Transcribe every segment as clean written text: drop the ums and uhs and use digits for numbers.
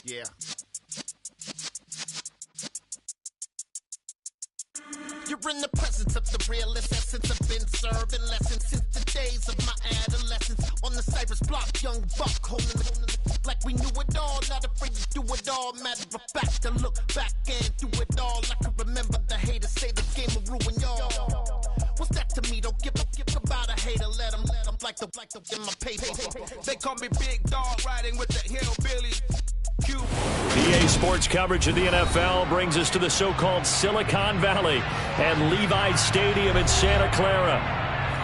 Yeah. You're in the presence of the realest essence. I've been serving lessons since the days of my adolescence. On the Cypress block, young buck holding the like we knew it all. Not afraid to do it all. Matter of fact, I look back and do it all. I can remember the haters say the game will ruin y'all. What's that to me? Don't give about a hater. Let them like the in my paper. They call me Big Dog, riding with the hillbillies. EA Sports coverage of the NFL brings us to the so-called Silicon Valley and Levi Stadium in Santa Clara.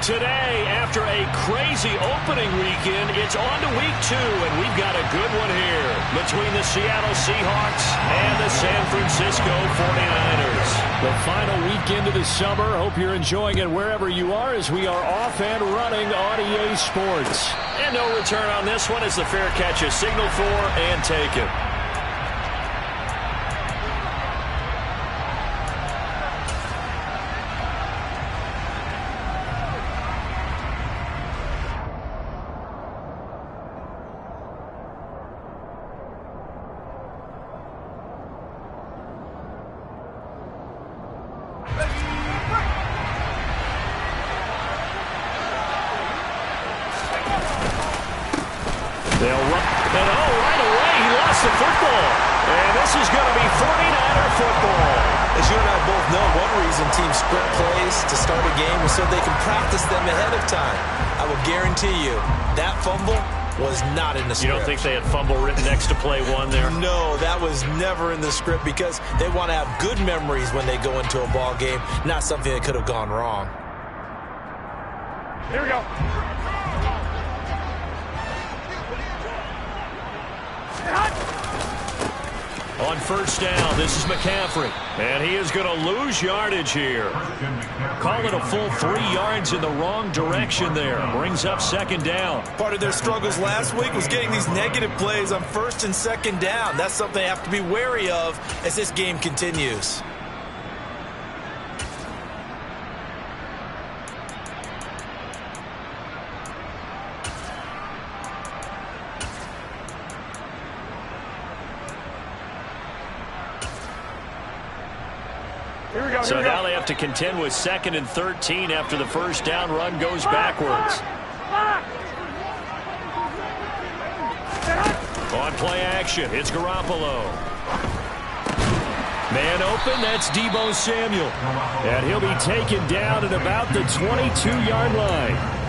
Today, after a crazy opening weekend, it's on to week 2, and we've got a good one here between the Seattle Seahawks and the San Francisco 49ers. The final weekend of the summer. Hope you're enjoying it wherever you are as we are off and running on EA Sports. And no return on this one as the fair catch is signaled for and taken. They'll run, and right away, he lost the football. And this is going to be 49er football. As you and I both know, one reason teams script plays to start a game is so they can practice them ahead of time. I will guarantee you, that fumble was not in the script. You don't think they had fumble written next to play one there? No, that was never in the script because they want to have good memories when they go into a ball game, not something that could have gone wrong. Here we go. On first down, this is McCaffrey. And he is going to lose yardage here. Call it a full 3 yards in the wrong direction there. Brings up second down. Part of their struggles last week was getting these negative plays on first and second down. That's something they have to be wary of as this game continues. So now they have to contend with 2nd and 13 after the first down run goes backwards. On play action, it's Garoppolo. Man open, that's Deebo Samuel. And he'll be taken down at about the 22-yard line.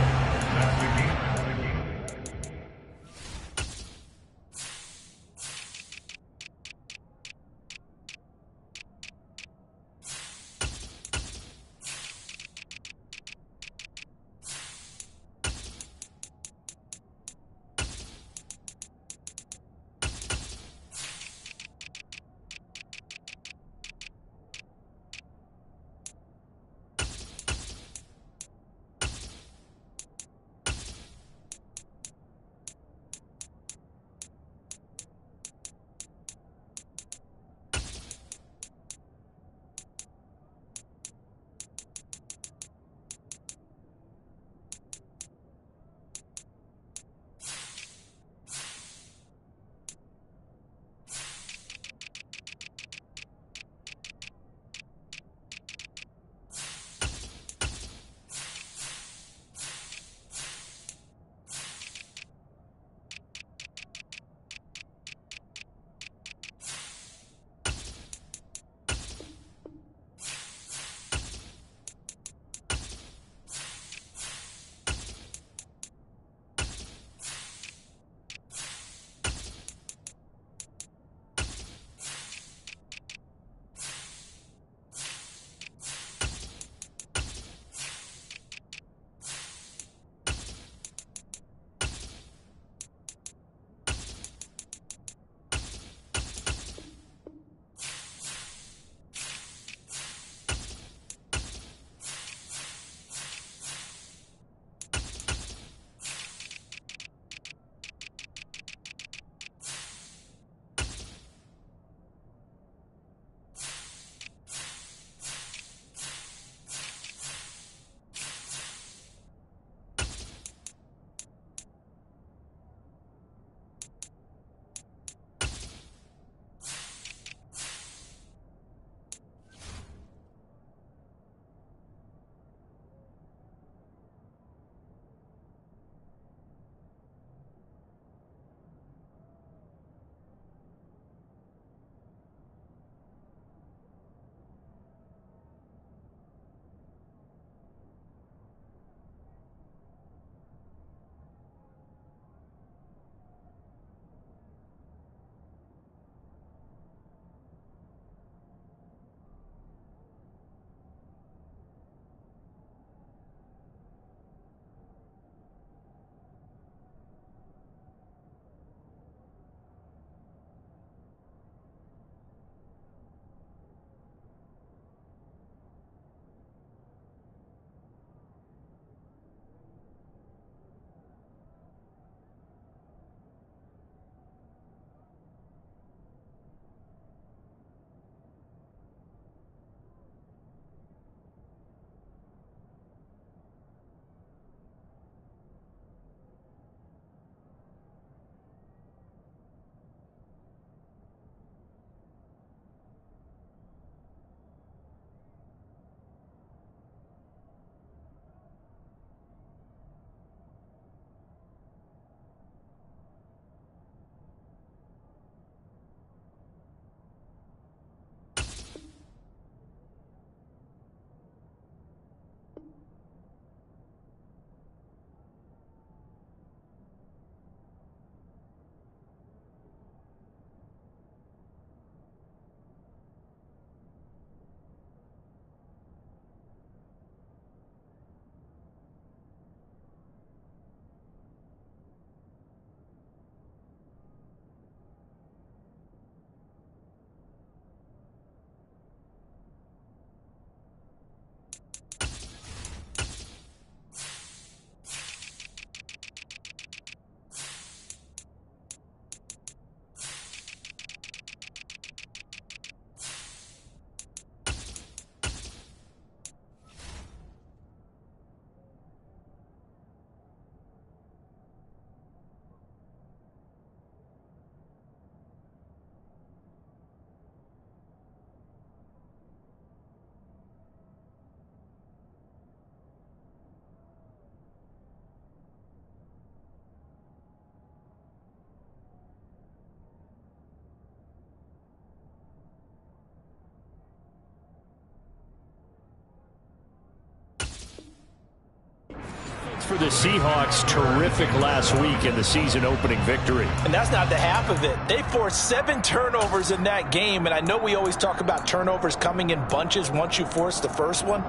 for the Seahawks. Terrific last week in the season-opening victory. And that's not the half of it. They forced 7 turnovers in that game, and I know we always talk about turnovers coming in bunches once you force the first one,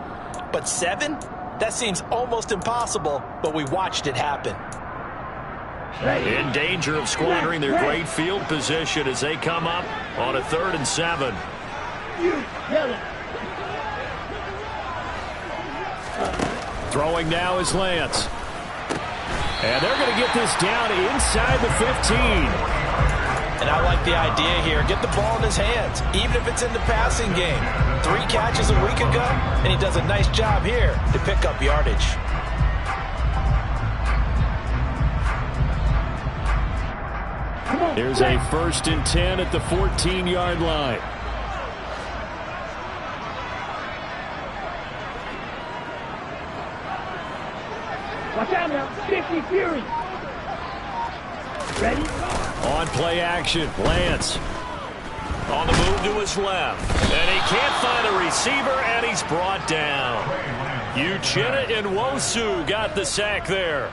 but 7? That seems almost impossible, but we watched it happen. In danger of squandering their great field position as they come up on a 3rd and 7. Throwing now is Lance. And they're going to get this down inside the 15. And I like the idea here. Get the ball in his hands, even if it's in the passing game. 3 catches a week ago, and he does a nice job here to pick up yardage. Here's a 1st and 10 at the 14-yard line. Watch out now, 50 Fury. Ready? On play action, Lance. On the move to his left. And he can't find a receiver, and he's brought down. Uchenna Nwosu got the sack there.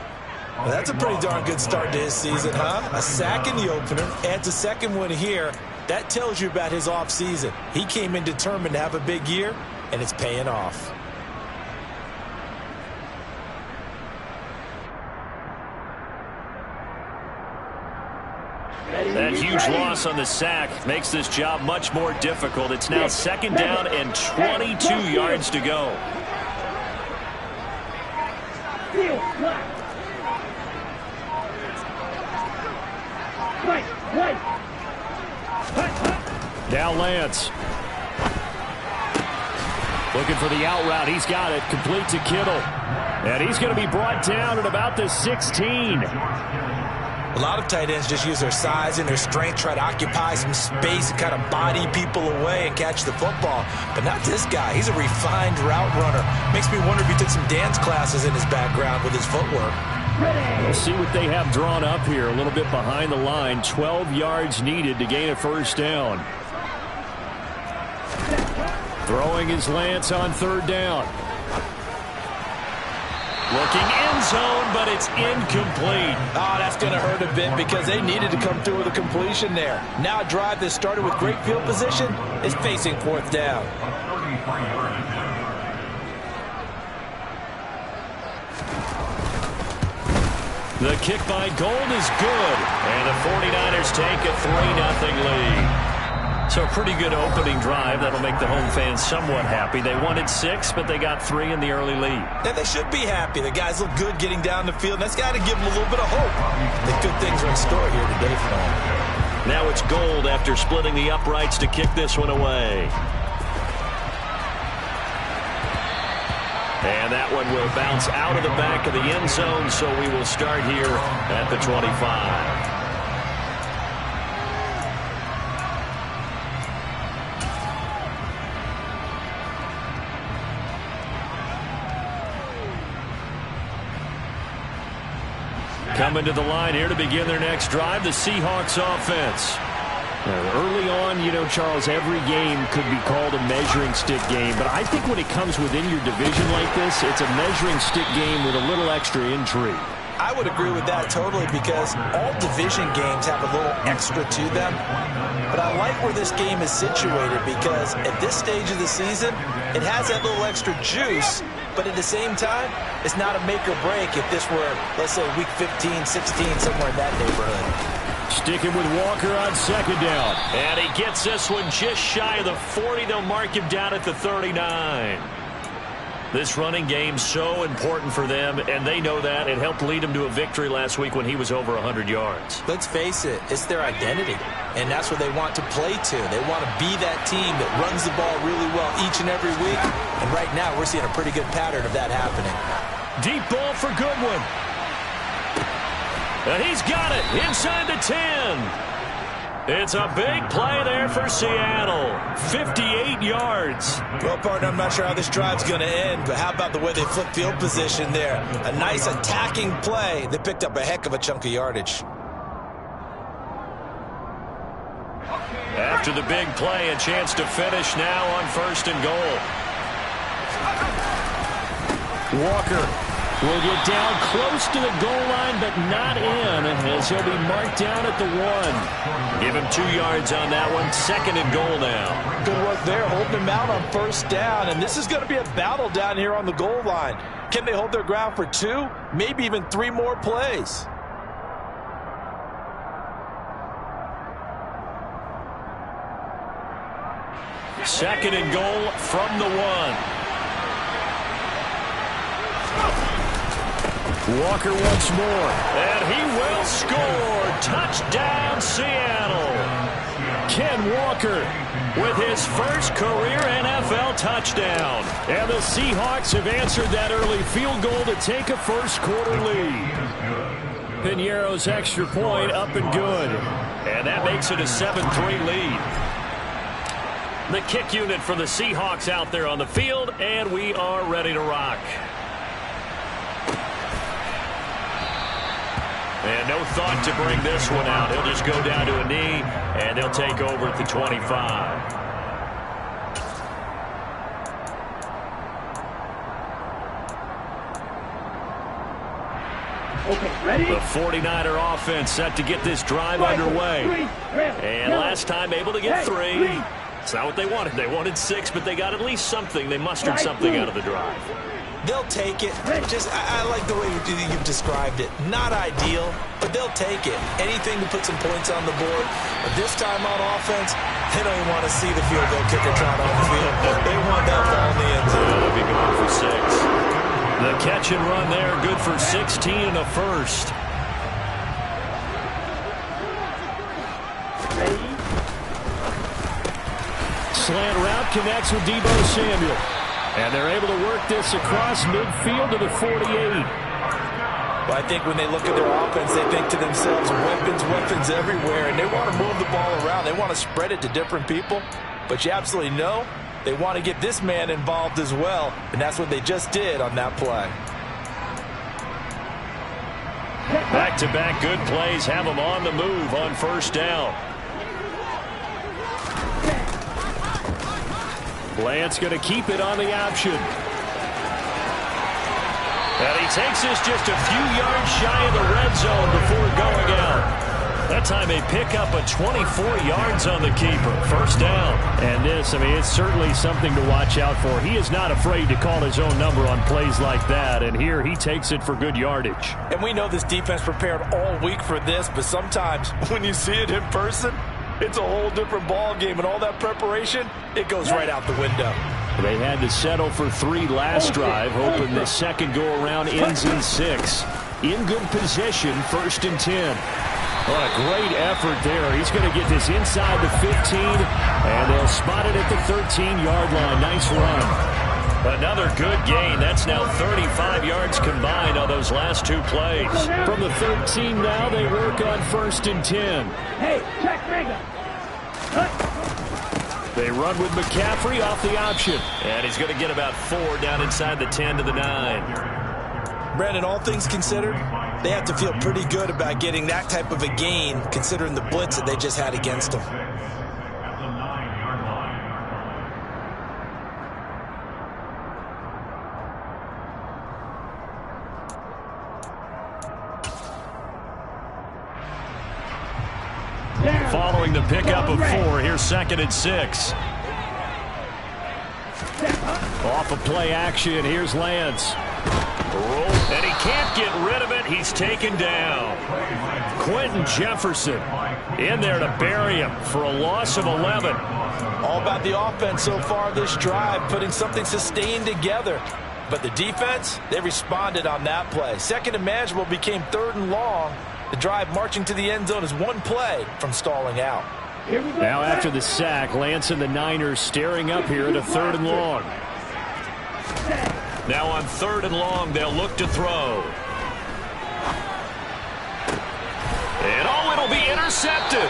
Well, that's a pretty darn good start to his season, huh? A sack in the opener, adds a second one here. That tells you about his offseason. He came in determined to have a big year, and it's paying off. That huge loss on the sack makes this job much more difficult. It's now 2nd down and 22 yards to go. Now Lance. Looking for the out route. He's got it. Complete to Kittle. And he's going to be brought down at about the 16. A lot of tight ends just use their size and their strength, try to occupy some space and kind of body people away and catch the football. But not this guy. He's a refined route runner. Makes me wonder if he took some dance classes in his background with his footwork. We'll see what they have drawn up here. A little bit behind the line. 12 yards needed to gain a 1st down. Throwing is Lance on 3rd down. Looking end zone, but it's incomplete. Oh, that's going to hurt a bit because they needed to come through with a completion there. Now a drive that started with great field position is facing 4th down. The kick by Gold is good, and the 49ers take a 3-0 lead. So a pretty good opening drive. That'll make the home fans somewhat happy. They wanted 6, but they got 3 in the early lead. And they should be happy. The guys look good getting down the field. That's got to give them a little bit of hope that good things are in store here today for them. Now it's Gold after splitting the uprights to kick this one away. And that one will bounce out of the back of the end zone, so we will start here at the 25. Coming to the line here to begin their next drive, the Seahawks offense. Early on, you know, Charles, every game could be called a measuring stick game, but I think when it comes within your division like this, it's a measuring stick game with a little extra intrigue. I would agree with that totally because all division games have a little extra to them. But I like where this game is situated because at this stage of the season, it has that little extra juice, but at the same time, it's not a make or break if this were, let's say, week 15, 16, somewhere in that neighborhood. Sticking with Walker on 2nd down. And he gets this one just shy of the 40. They'll mark him down at the 39. This running game so important for them, and they know that. It helped lead them to a victory last week when he was over 100 yards. Let's face it, it's their identity, and that's what they want to play to. They want to be that team that runs the ball really well each and every week, and right now we're seeing a pretty good pattern of that happening. Deep ball for Goodwin. And he's got it inside the 10. It's a big play there for Seattle. 58 yards. Well, partner, I'm not sure how this drive's going to end, but how about the way they flip field position there? A nice attacking play. They picked up a heck of a chunk of yardage. After the big play, a chance to finish now on 1st and goal. Walker will get down close to the goal line, but not in, as he'll be marked down at the 1. Give him 2 yards on that one. 2nd and goal now. Good work there, holding him out on 1st down, and this is going to be a battle down here on the goal line. Can they hold their ground for 2, maybe even 3 more plays? Second and goal from the 1. Walker once more, and he will score. Touchdown, Seattle. Ken Walker with his first career NFL touchdown. And the Seahawks have answered that early field goal to take a first-quarter lead. Piñeiro's extra point up and good. And that makes it a 7-3 lead. The kick unit for the Seahawks out there on the field, and we are ready to rock. And no thought to bring this one out. He'll just go down to a knee, and they'll take over at the 25. Okay, ready? The 49er offense set to get this drive underway. And last time able to get 3. It's not what they wanted. They wanted 6, but they got at least something. They mustered something out of the drive. They'll take it. I like the way you've described it. Not ideal, but they'll take it. Anything to put some points on the board. But this time on offense, they don't even want to see the field goal kicker trot on the field. They want that ball in the end zone. They'll be going for 6. The catch and run there, good for 16 and a first. Slant route connects with Deebo Samuel. And they're able to work this across midfield to the 48. Well, I think when they look at their offense, they think to themselves, weapons everywhere, and they want to move the ball around. They want to spread it to different people. But you absolutely know they want to get this man involved as well, and that's what they just did on that play. Back-to-back good plays have them on the move on 1st down. Lance going to keep it on the option. And he takes this just a few yards shy of the red zone before going out. That time they pick up a 24 yards on the keeper. 1st down. And this, it's certainly something to watch out for. He is not afraid to call his own number on plays like that. And here he takes it for good yardage. And we know this defense prepared all week for this, but sometimes when you see it in person, it's a whole different ball game, and all that preparation, it goes right out the window. They had to settle for 3 last drive, hoping the second go-around ends in 6. In good position, 1st and 10. What a great effort there. He's going to get this inside the 15, and they'll spot it at the 13-yard line. Nice run. Another good gain. That's now 35 yards combined on those last 2 plays. From the 13 now, they work on 1st and 10. Hey, check finger. They run with McCaffrey off the option. And he's going to get about 4 down inside the 10 to the 9. Brandon, all things considered, they have to feel pretty good about getting that type of a gain, considering the blitz that they just had against them. Following the pickup of 4, here's 2nd and 6. Off of play action, here's Lance. And he can't get rid of it. He's taken down. Quentin Jefferson in there to bury him for a loss of 11. All about the offense so far this drive, putting something sustained together. But the defense, they responded on that play. 2nd and manageable became 3rd and long. The drive marching to the end zone is 1 play from stalling out. Now after the sack, Lance and the Niners staring up here at a 3rd and long. Now on 3rd and long, they'll look to throw. And it'll be intercepted.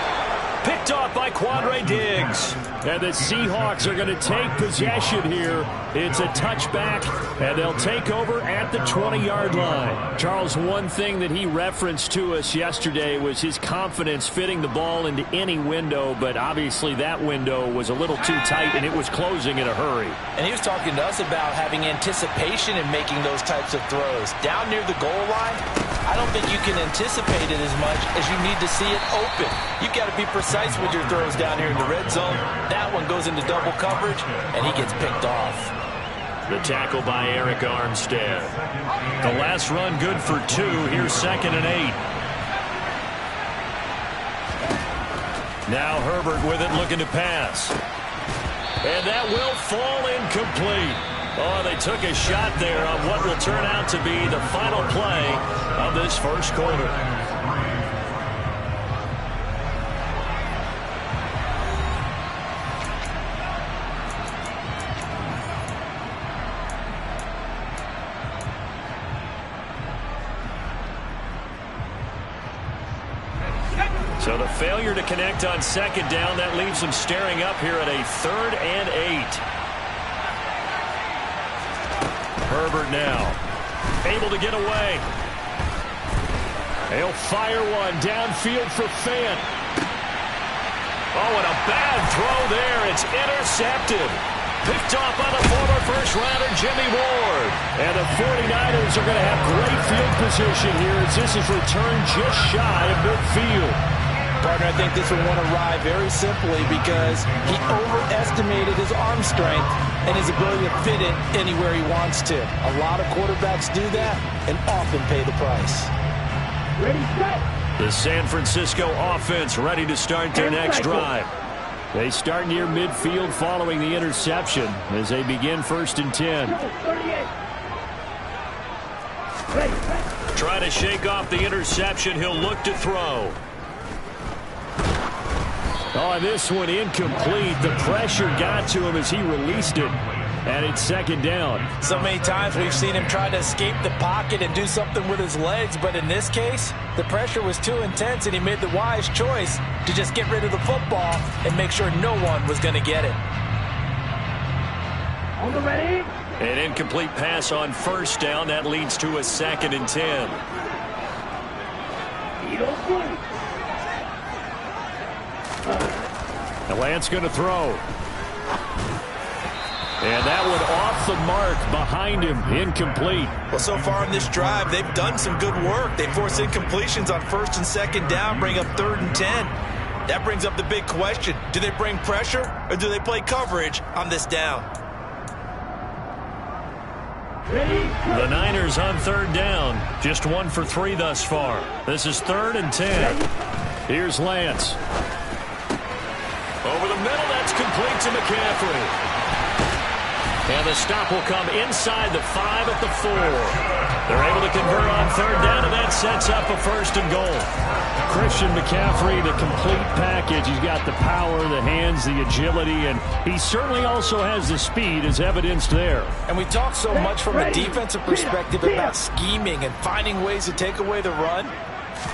Picked Picked off by Quandre Diggs. And the Seahawks are going to take possession here. It's a touchback, and they'll take over at the 20-yard line. Charles, one thing that he referenced to us yesterday was his confidence fitting the ball into any window, but obviously that window was a little too tight, and it was closing in a hurry. And he was talking to us about having anticipation in making those types of throws. Down near the goal line, I don't think you can anticipate it as much as you need to see it open. You've got to be precise with your throws down here in the red zone. That one goes into double coverage, and he gets picked off. The tackle by Eric Armstead. The last run good for 2. Here's 2nd and 8. Now Herbert with it, looking to pass. And that will fall incomplete. Oh, they took a shot there on what will turn out to be the final play of this first quarter. So the failure to connect on 2nd down, that leaves them staring up here at a 3rd and 8. Herbert now able to get away. He'll fire one downfield for Fant. Oh, and a bad throw there. It's intercepted. Picked off by the former first-rounder Jimmy Ward. And the 49ers are going to have great field position here as this is returned just shy of midfield. Partner, I think this one won't arrive very simply because he overestimated his arm strength and his ability to fit it anywhere he wants to. A lot of quarterbacks do that and often pay the price. Ready, set. The San Francisco offense ready to start their next drive. They start near midfield following the interception as they begin 1st and 10. 38. Ready, set. Trying to shake off the interception. He'll look to throw. Oh, this one incomplete. The pressure got to him as he released it. And it's 2nd down. So many times we've seen him try to escape the pocket and do something with his legs, but in this case, the pressure was too intense and he made the wise choice to just get rid of the football and make sure no one was going to get it. On the ready. An incomplete pass on 1st down. That leads to a 2nd and 10. The Lance going to throw. And that one off the mark behind him. Incomplete. Well, so far in this drive, they've done some good work. They force incompletions on 1st and 2nd down, bring up 3rd and 10. That brings up the big question. Do they bring pressure or do they play coverage on this down? The Niners on 3rd down. Just 1 for 3 thus far. This is 3rd and 10. Here's Lance. Over the middle, that's complete to McCaffrey. And the stop will come inside the 5 at the 4. They're able to convert on 3rd down, and that sets up a 1st and goal. Christian McCaffrey, the complete package. He's got the power, the hands, the agility, and he certainly also has the speed as evidenced there. And we talk so much from a defensive perspective about scheming and finding ways to take away the run.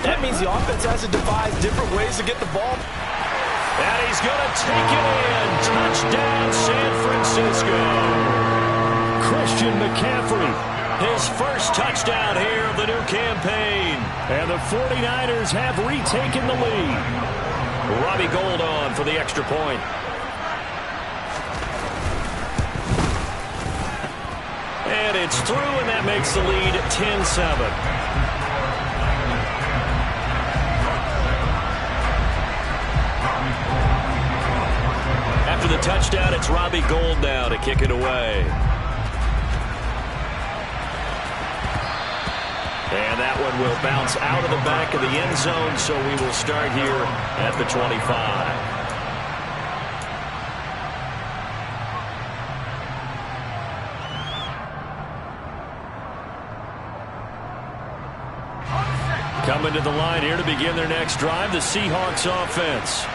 That means the offense has to devise different ways to get the ball. And he's going to take it in. Touchdown, San Francisco. Christian McCaffrey, his first touchdown here of the new campaign. And the 49ers have retaken the lead. Robbie Gould on for the extra point. And it's through, and that makes the lead 10-7. After the touchdown, it's Robbie Gould now to kick it away. And that one will bounce out of the back of the end zone, so we will start here at the 25. Coming to the line here to begin their next drive, the Seahawks offense.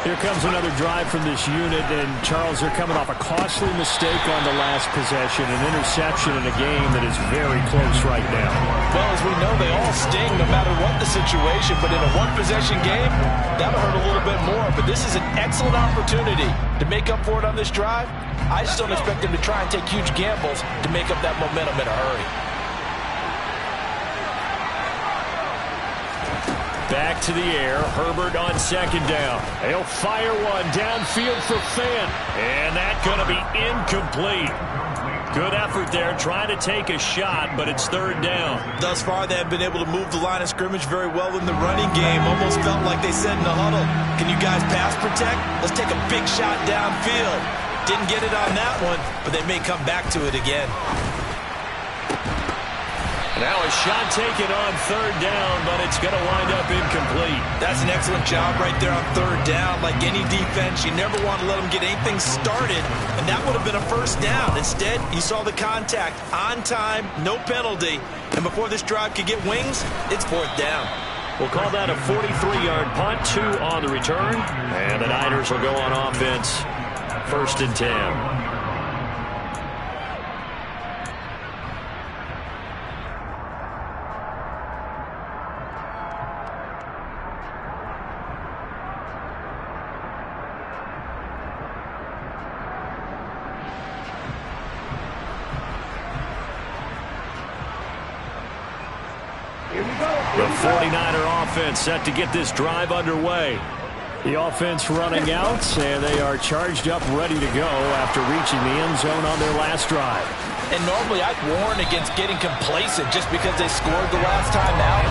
Here comes another drive from this unit, and Charles, they're coming off a costly mistake on the last possession, an interception in a game that is very close right now. Well, as we know, they all sting no matter what the situation, but in a one-possession game, that'll hurt a little bit more. But this is an excellent opportunity to make up for it on this drive. I just don't expect them to try and take huge gambles to make up that momentum in a hurry. Back to the air. Herbert on second down. He'll fire one downfield for Fant. And that's going to be incomplete. Good effort there trying to take a shot, but it's third down. Thus far, they have been able to move the line of scrimmage very well in the running game. Almost felt like they said in the huddle, can you guys pass protect? Let's take a big shot downfield. Didn't get it on that one, but they may come back to it again. Now a shot taken on third down, but it's going to wind up incomplete. That's an excellent job right there on third down. Like any defense, you never want to let them get anything started, and that would have been a first down. Instead, you saw the contact on time, no penalty, and before this drive could get wings, it's fourth down. We'll call that a 43-yard punt, 2 on the return, and the Niners will go on offense, 1st and 10. The 49er offense set to get this drive underway. The offense running out, and they are charged up, ready to go after reaching the end zone on their last drive. And normally I'd warn against getting complacent just because they scored the last time out.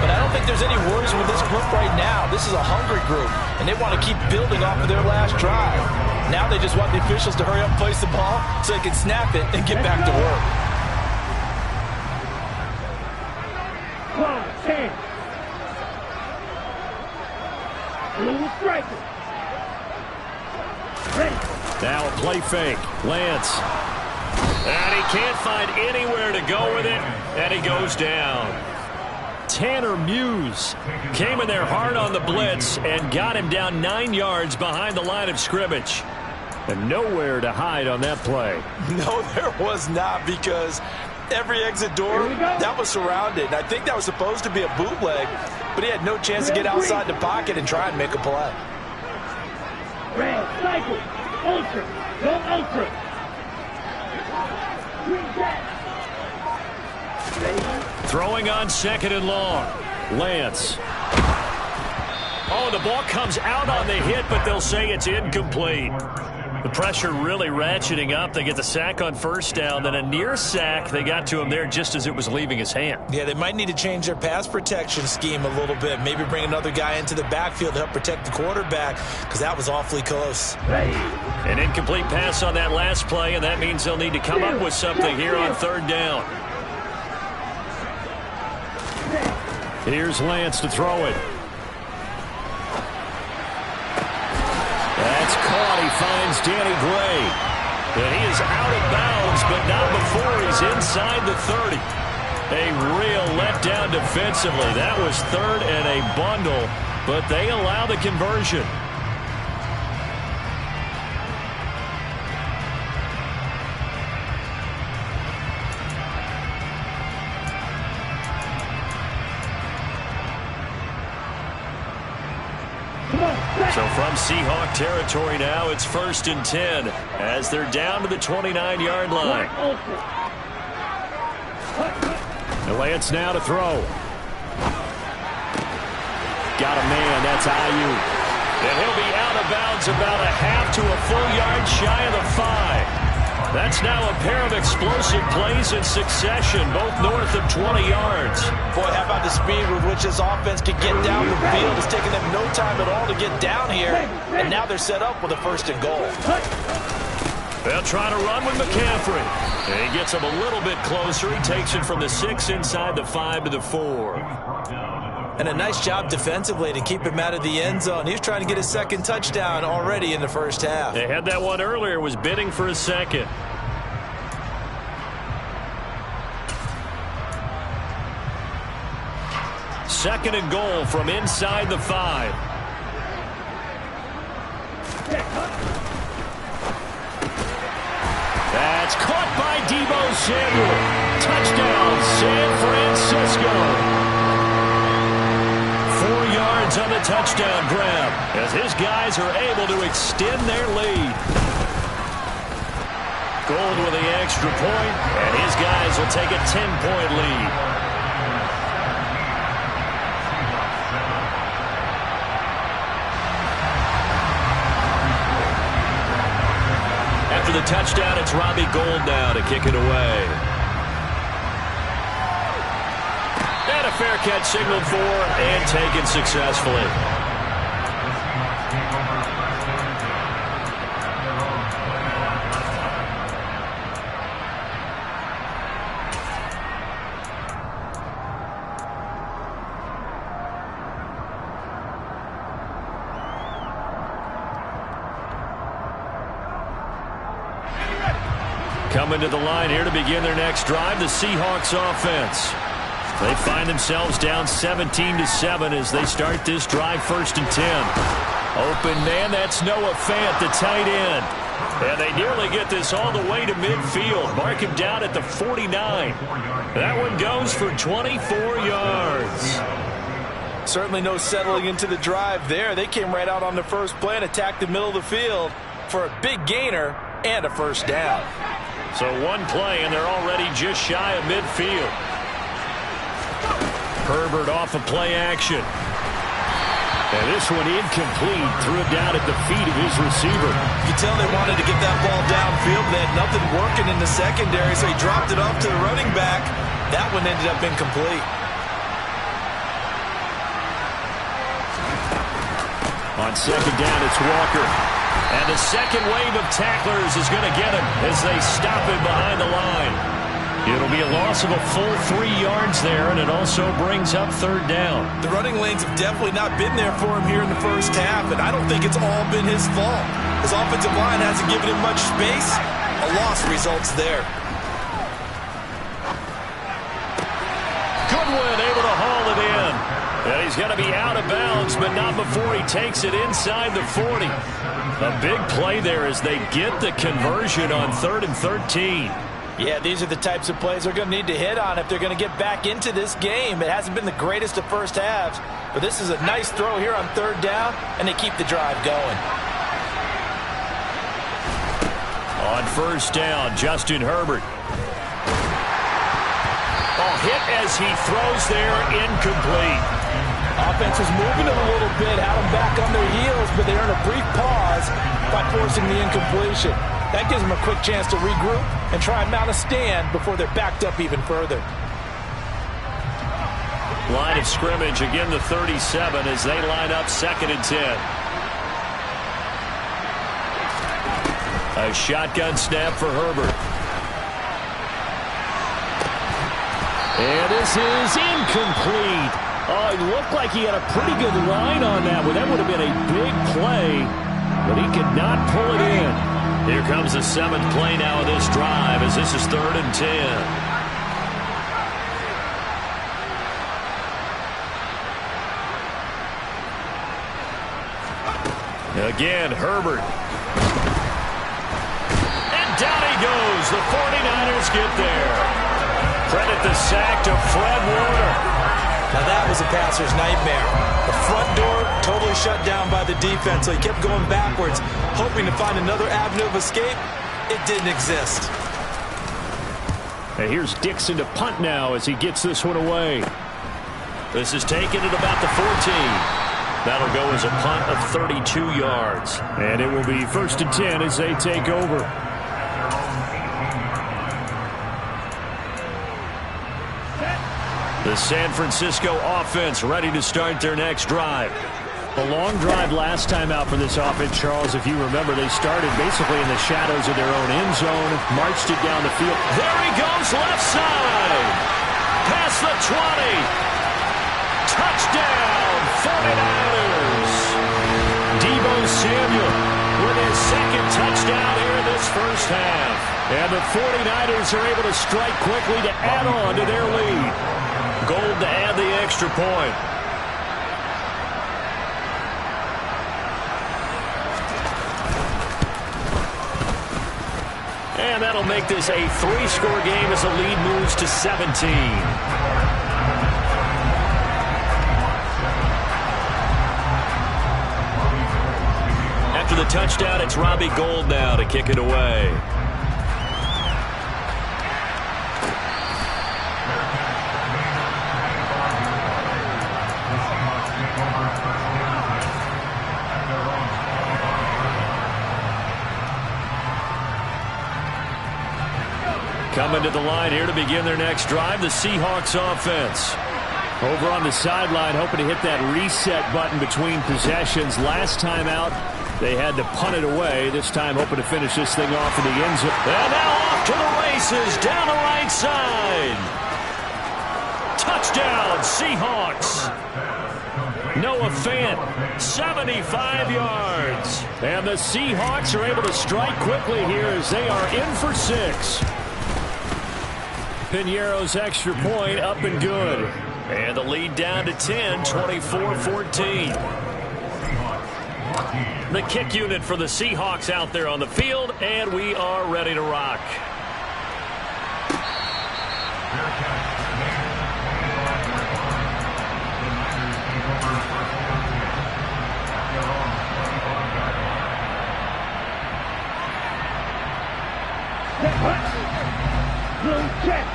But I don't think there's any worries with this group right now. This is a hungry group, and they want to keep building off of their last drive. Now they just want the officials to hurry up and place the ball so they can snap it and get back to work. 10. Blue striker. Ready. Now a play fake. Lance. And he can't find anywhere to go with it, and he goes down. Tanner Muse came in there hard on the blitz and got him down 9 yards behind the line of scrimmage. And nowhere to hide on that play. No, there was not, because every exit door, that was surrounded. I think that was supposed to be a bootleg, but he had no chance to get outside the pocket and try and make a play. Red, cycle, ultra, go ultra. Green back. Throwing on 2nd and long. Lance. Oh, the ball comes out on the hit, but they'll say it's incomplete. The pressure really ratcheting up. They get the sack on 1st down, then a near sack. They got to him there just as it was leaving his hand. Yeah, they might need to change their pass protection scheme a little bit. Maybe bring another guy into the backfield to help protect the quarterback, because that was awfully close. An incomplete pass on that last play, and that means they'll need to come up with something here on 3rd down. Here's Lance to throw it. That's caught. He finds Danny Gray. And he is out of bounds, but not before he's inside the 30. A real letdown defensively. That was 3rd and a bundle, but they allow the conversion. So from Seahawk territory now, it's 1st and 10 as they're down to the 29-yard line. And Lance now to throw. Got a man, that's Ayuk. And he'll be out of bounds about a half to a full yard shy of the 5. That's now a pair of explosive plays in succession, both north of 20 yards. Boy, how about the speed with which this offense can get down the field? It's taken them no time at all to get down here, and now they're set up with a 1st and goal. They'll try to run with McCaffrey. And he gets him a little bit closer. He takes it from the 6 inside the 5 to the 4. And a nice job defensively to keep him out of the end zone. He's trying to get his 2nd touchdown already in the 1st half. They had that one earlier, was bidding for a 2nd. Second and goal from inside the 5. That's caught by Deebo Samuel. Touchdown, San Francisco. 4 yards on the touchdown grab as his guys are able to extend their lead. Gold with the extra point, and his guys will take a 10-point lead. After the touchdown, it's Robbie Gould now to kick it away. And a fair catch signaled for and taken successfully. Coming to the line here to begin their next drive, the Seahawks offense. They find themselves down 17-7 as they start this drive, 1st and 10. Open man, that's Noah Fant, the tight end. And they nearly get this all the way to midfield. Mark him down at the 49. That one goes for 24 yards. Certainly no settling into the drive there. They came right out on the first play and attacked the middle of the field for a big gainer and a first down. So one play, and they're already just shy of midfield. Herbert off of play action. And this one incomplete. Threw it down at the feet of his receiver. You can tell they wanted to get that ball downfield. They had nothing working in the secondary, so he dropped it off to the running back. That one ended up incomplete. On 2nd down, it's Walker. And the second wave of tacklers is going to get him as they stop him behind the line. It'll be a loss of a full 3 yards there, and it also brings up 3rd down. The running lanes have definitely not been there for him here in the first half, and I don't think it's all been his fault. His offensive line hasn't given him much space. A loss results there. Goodwin able to haul it in. And he's going to be out of bounds, but not before he takes it inside the 40. A big play there as they get the conversion on 3rd and 13. Yeah, these are the types of plays they're going to need to hit on if they're going to get back into this game. It hasn't been the greatest of first halves, but this is a nice throw here on 3rd down, and they keep the drive going. On 1st down, Justin Herbert. Hit as he throws there, incomplete. Offense was moving it a little bit, had them back on their heels, but they earned a brief pause by forcing the incompletion. That gives them a quick chance to regroup and try and mount a stand before they're backed up even further. Line of scrimmage, again the 37 as they line up 2nd and 10. A shotgun snap for Herbert. And this is incomplete. Oh, it looked like he had a pretty good line on that one. That would have been a big play, but he could not pull it in. Here comes the 7th play now of this drive as this is 3rd and 10. Again, Herbert. And down he goes. The 49ers get there. Credit the sack to Fred Warner. Now that was a passer's nightmare. The front door totally shut down by the defense, so he kept going backwards, hoping to find another avenue of escape. It didn't exist. And here's Dixon to punt now as he gets this one away. This is taken at about the 14. That'll go as a punt of 32 yards. And it will be 1st and 10 as they take over. The San Francisco offense ready to start their next drive. A long drive last time out for this offense, Charles. If you remember, they started basically in the shadows of their own end zone, marched it down the field. There he goes, left side. Past the 20. Touchdown, 49ers. Deebo Samuel with his 2nd touchdown here in this first half. And the 49ers are able to strike quickly to add on to their lead. Gold to add the extra point. that'll make this a 3-score game as the lead moves to 17. After the touchdown, it's Robbie Gould now to kick it away. Coming to the line here to begin their next drive, the Seahawks offense. Over on the sideline, hoping to hit that reset button between possessions. Last time out, they had to punt it away. This time, hoping to finish this thing off in the end zone. And now off to the races, down the right side. Touchdown, Seahawks. Noah Fant, 75 yards. And the Seahawks are able to strike quickly here as they are in for 6. Piñeiro's extra point up and good. And the lead down to 10, 24-14. The kick unit for the Seahawks out there on the field, and we are ready to rock. Check.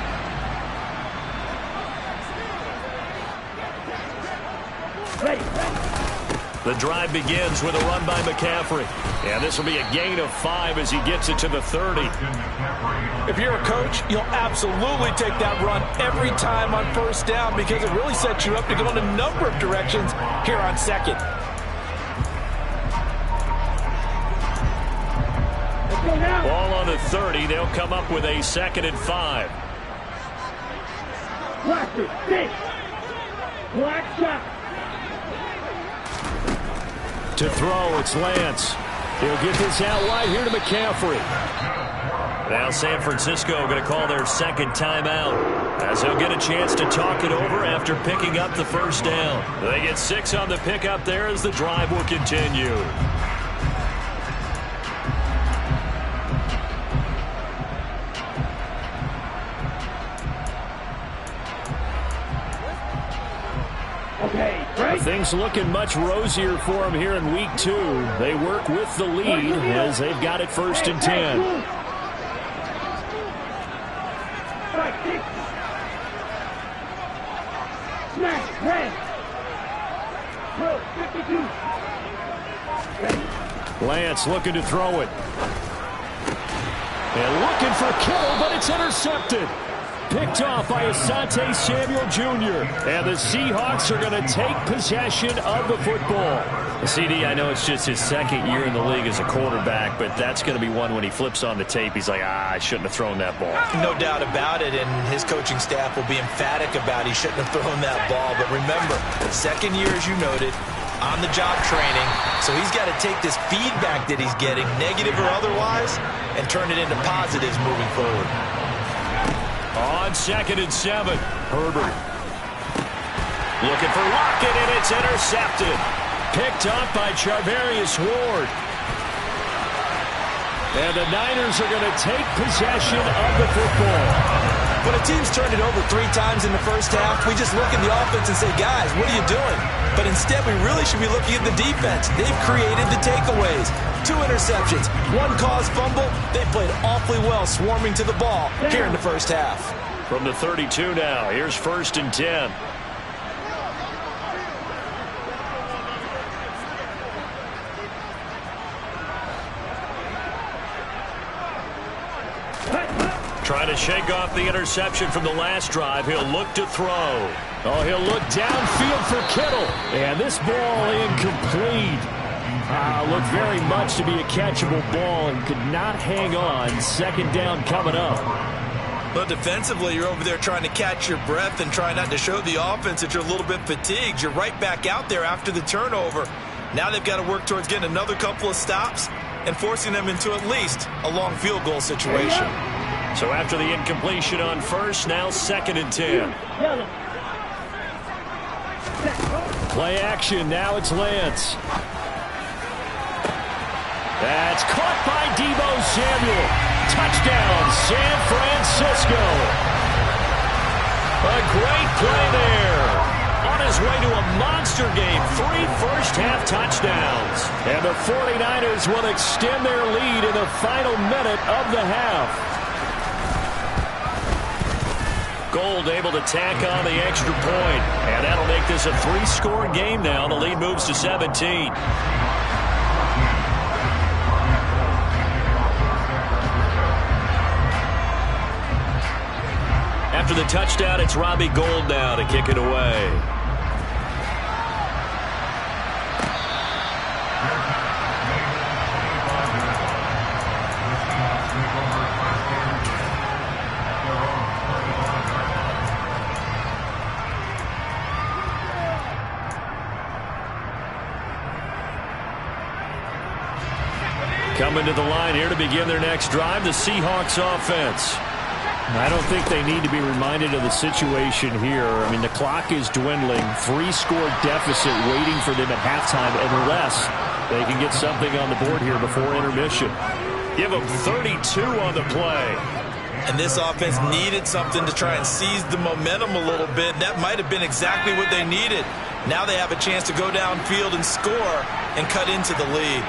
The drive begins with a run by McCaffrey. And this will be a gain of 5 as he gets it to the 30. If you're a coach, you'll absolutely take that run every time on first down because it really sets you up to go in a number of directions here on second. Ball on the 30. They'll come up with a 2nd and 5. Blaster, stick. Black shot. To throw, it's Lance. He'll get this out wide here to McCaffrey. Now San Francisco going to call their 2nd timeout as they'll get a chance to talk it over after picking up the first down. They get 6 on the pickup there as the drive will continue. Things looking much rosier for them here in week 2. They work with the lead as they've got it 1st and 10. Lance looking to throw it. And looking for Kittle, but it's intercepted. Picked off by Asante Samuel Jr. And the Seahawks are going to take possession of the football. CD, I know it's just his 2nd year in the league as a quarterback, but that's going to be one when he flips on the tape. He's like, I shouldn't have thrown that ball. No doubt about it, and his coaching staff will be emphatic about he shouldn't have thrown that ball. But remember, 2nd year, as you noted, on-the-job training, so he's got to take this feedback that he's getting, negative or otherwise, and turn it into positives moving forward. On 2nd and 7, Herbert. Looking for Lockett, and it's intercepted. Picked up by Charvarius Ward. And the Niners are going to take possession of the football. When a team's turned it over 3 times in the first half, we just look at the offense and say, guys, what are you doing? But instead, we really should be looking at the defense. They've created the takeaways. 2 interceptions, 1 caused fumble. They played awfully well swarming to the ball here in the first half. From the 32 now, here's 1st and 10. Trying to shake off the interception from the last drive. He'll look to throw. Oh, he'll look downfield for Kittle. And this ball incomplete. Looked very much to be a catchable ball and could not hang on. 2nd down coming up. But defensively, you're over there trying to catch your breath and try not to show the offense that you're a little bit fatigued. You're right back out there after the turnover. Now they've got to work towards getting another couple of stops and forcing them into at least a long field goal situation. So after the incompletion on 1st, now 2nd and 10. Play action, now it's Lance. That's caught by Deebo Samuel. Touchdown, San Francisco. A great play there. On his way to a monster game, 3 first-half touchdowns. And the 49ers will extend their lead in the final minute of the half. Gold able to tack on the extra point. And that'll make this a 3-score game now. The lead moves to 17. After the touchdown, it's Robbie Gould now to kick it away. Coming to the line here to begin their next drive, the Seahawks offense. I don't think they need to be reminded of the situation here. I mean, the clock is dwindling. 3-score deficit waiting for them at halftime unless they can get something on the board here before intermission. Give them 32 on the play. And this offense needed something to try and seize the momentum a little bit. That might have been exactly what they needed. Now they have a chance to go downfield and score and cut into the lead.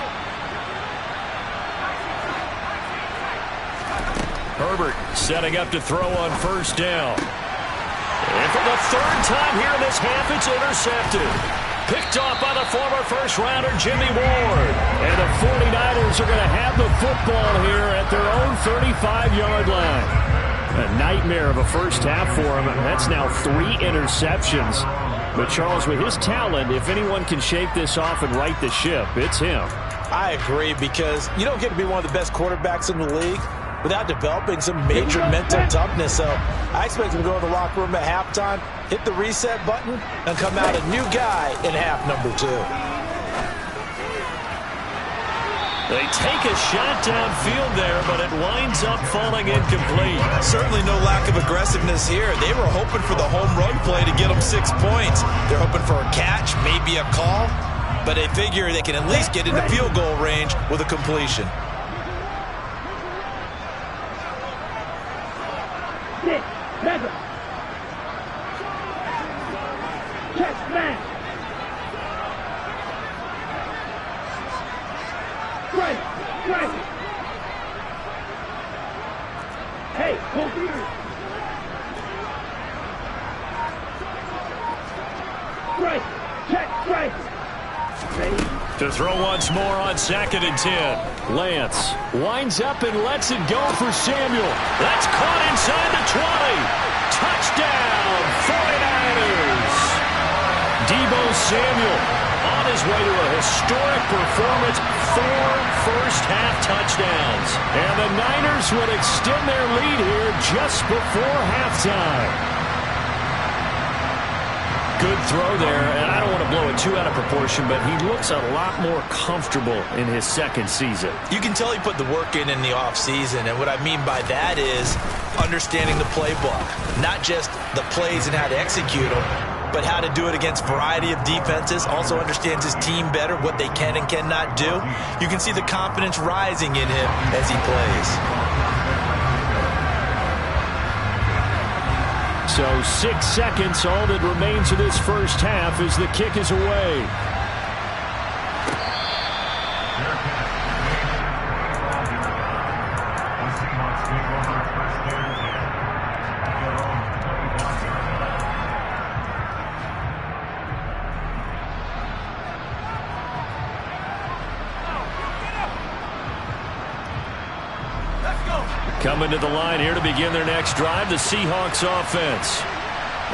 Herbert setting up to throw on first down. And for the 3rd time here in this half, it's intercepted. Picked off by the former first-rounder Jimmy Ward. And the 49ers are going to have the football here at their own 35-yard line. A nightmare of a first half for him. That's now 3 interceptions. But Charles, with his talent, if anyone can shake this off and right the ship, it's him. I agree, because you don't get to be one of the best quarterbacks in the league without developing some major mental toughness. So I expect him to go in the locker room at halftime, hit the reset button, and come out a new guy in half number 2. They take a shot downfield there, but it winds up falling incomplete. Certainly no lack of aggressiveness here. They were hoping for the home run play to get them 6 points. They're hoping for a catch, maybe a call, but they figure they can at least get into field goal range with a completion. 6, 7. Check smash. Strike. Hey, hold here. Strike. Check, strike. Ready? To throw once more on 2nd and 10. Lance winds up and lets it go for Samuel. That's caught inside the 20. Touchdown, 49ers. Deebo Samuel on his way to a historic performance. 4 first-half touchdowns. And the Niners would extend their lead here just before halftime. Good throw there, and I don't want to blow it too out of proportion, but he looks a lot more comfortable in his 2nd season. You can tell he put the work in the offseason, and what I mean by that is understanding the playbook. Not just the plays and how to execute them, but how to do it against a variety of defenses. Also understands his team better, what they can and cannot do. You can see the confidence rising in him as he plays. So 6 seconds, all that remains of this first half as the kick is away. Coming to the line here to begin their next drive, the Seahawks offense.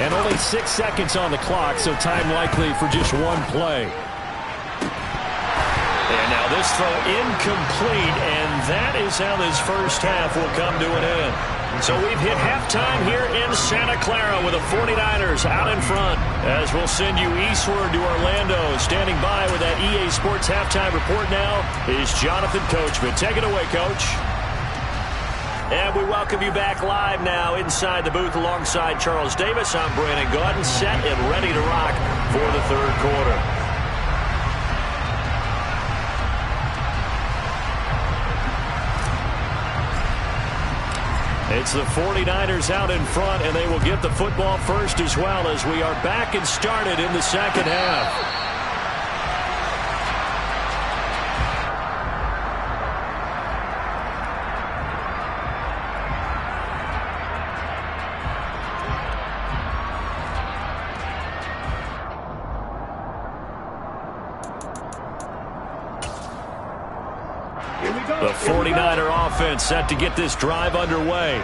And only 6 seconds on the clock, so time likely for just one play. And now this throw incomplete, and that is how this first half will come to an end. So we've hit halftime here in Santa Clara with the 49ers out in front. As we'll send you eastward to Orlando. Standing by with that EA Sports halftime report now is Jonathan Coachman. Take it away, Coach. And we welcome you back live now inside the booth alongside Charles Davis. I'm Brandon Gaudin, set and ready to rock for the 3rd quarter. It's the 49ers out in front, and they will get the football first as well as we are back and started in the second half. The 49er offense set to get this drive underway.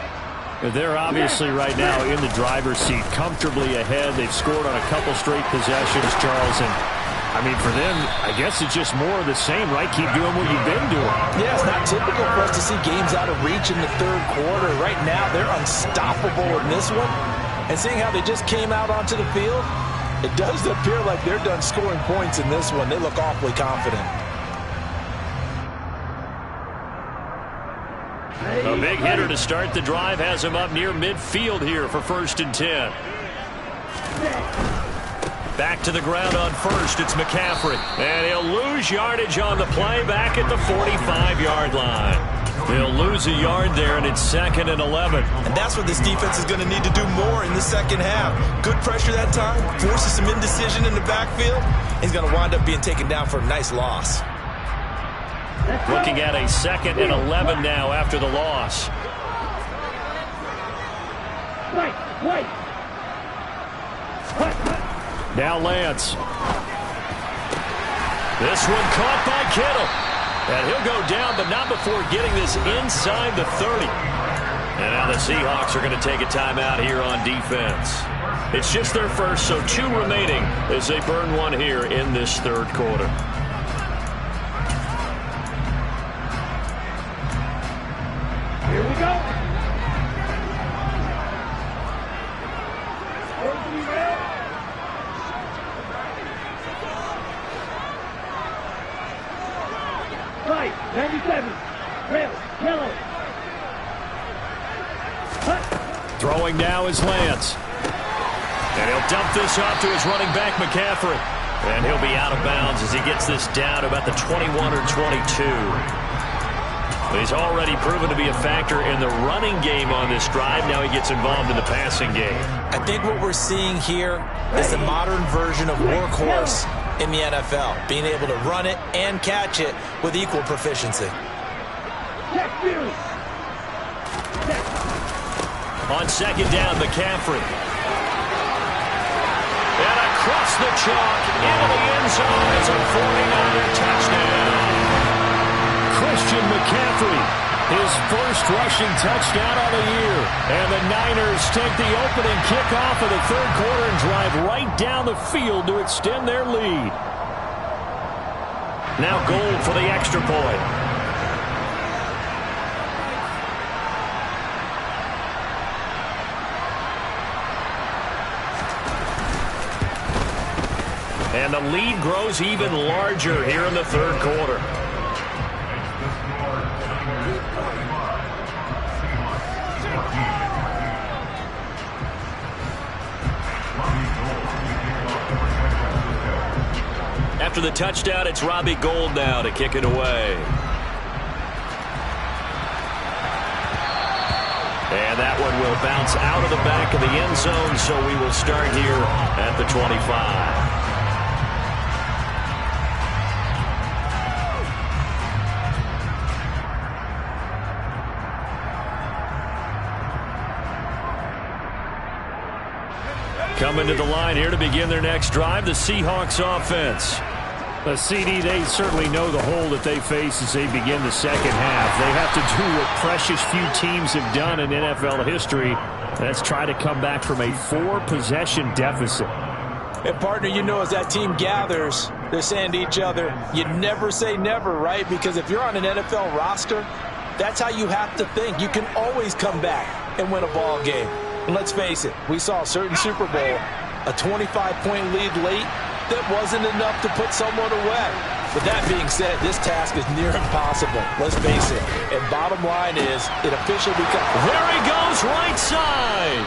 They're obviously right now in the driver's seat, comfortably ahead. They've scored on a couple straight possessions, Charles. And, I mean, for them, I guess it's just more of the same, right? Keep doing what you've been doing. Yeah, it's not typical for us to see games out of reach in the third quarter. Right now, they're unstoppable in this one. And seeing how they just came out onto the field, it does appear like they're done scoring points in this one. They look awfully confident. A big hitter to start the drive has him up near midfield here for 1st and 10. Back to the ground on first. It's McCaffrey. And he'll lose yardage on the play back at the 45-yard line. He'll lose a yard there, and it's 2nd and 11. And that's what this defense is going to need to do more in the second half. Good pressure that time, forces some indecision in the backfield. He's going to wind up being taken down for a nice loss. Looking at a 2nd and 11 now after the loss. Now Lance. This one caught by Kittle. And he'll go down, but not before getting this inside the 30. And now the Seahawks are going to take a timeout here on defense. It's just their first, so 2 remaining as they burn one here in this third quarter. Here we go. Right, 97. Rail, Kelly. Throwing now is Lance. And he'll dump this off to his running back, McCaffrey. And he'll be out of bounds as he gets this down about the 21 or 22. He's already proven to be a factor in the running game on this drive. Now he gets involved in the passing game. I think what we're seeing here is the modern version of workhorse in the NFL, being able to run it and catch it with equal proficiency. On 2nd down, McCaffrey. And across the chalk into the end zone. It's a 49er touchdown. Christian McCaffrey, his first rushing touchdown of the year. And the Niners take the opening kickoff of the third quarter and drive right down the field to extend their lead. Now Gold for the extra point. And the lead grows even larger here in the third quarter. After the touchdown, it's Robbie Gould now to kick it away. And that one will bounce out of the back of the end zone, so we will start here at the 25. Coming to the line here to begin their next drive, the Seahawks offense. CD, they certainly know the hole that they face as they begin the second half. They have to do what precious few teams have done in NFL history. That's try to come back from a 4-possession deficit. And, partner, you know, as that team gathers, they're saying to each other, you never say never, right? Because if you're on an NFL roster, that's how you have to think. You can always come back and win a ball game. And let's face it, we saw a certain Super Bowl, a 25-point lead late, that wasn't enough to put someone away. But that being said, this task is near impossible. Let's face it. And bottom line is, it officially becomes... There he goes, right side.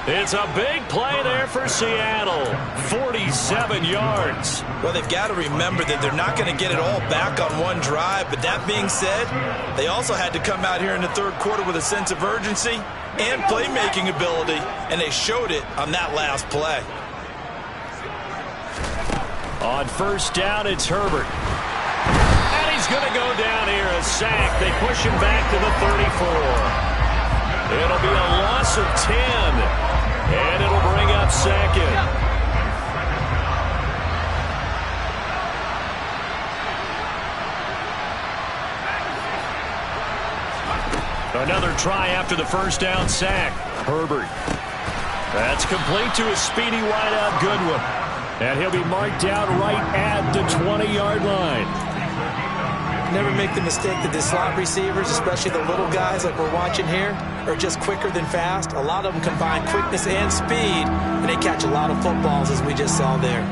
It's a big play there for Seattle. 47 yards. Well, they've got to remember that they're not going to get it all back on one drive. But that being said, they also had to come out here in the third quarter with a sense of urgency and playmaking ability. And they showed it on that last play. On first down, it's Herbert. And he's going to go down here, a sack. They push him back to the 34. It'll be a loss of 10. And it'll bring up second. Another try after the first down sack. Herbert. That's complete to a speedy wideout Goodwin. And he'll be marked down right at the 20-yard line. Never make the mistake that the slot receivers, especially the little guys like we're watching here, are just quicker than fast. A lot of them combine quickness and speed, and they catch a lot of footballs, as we just saw there.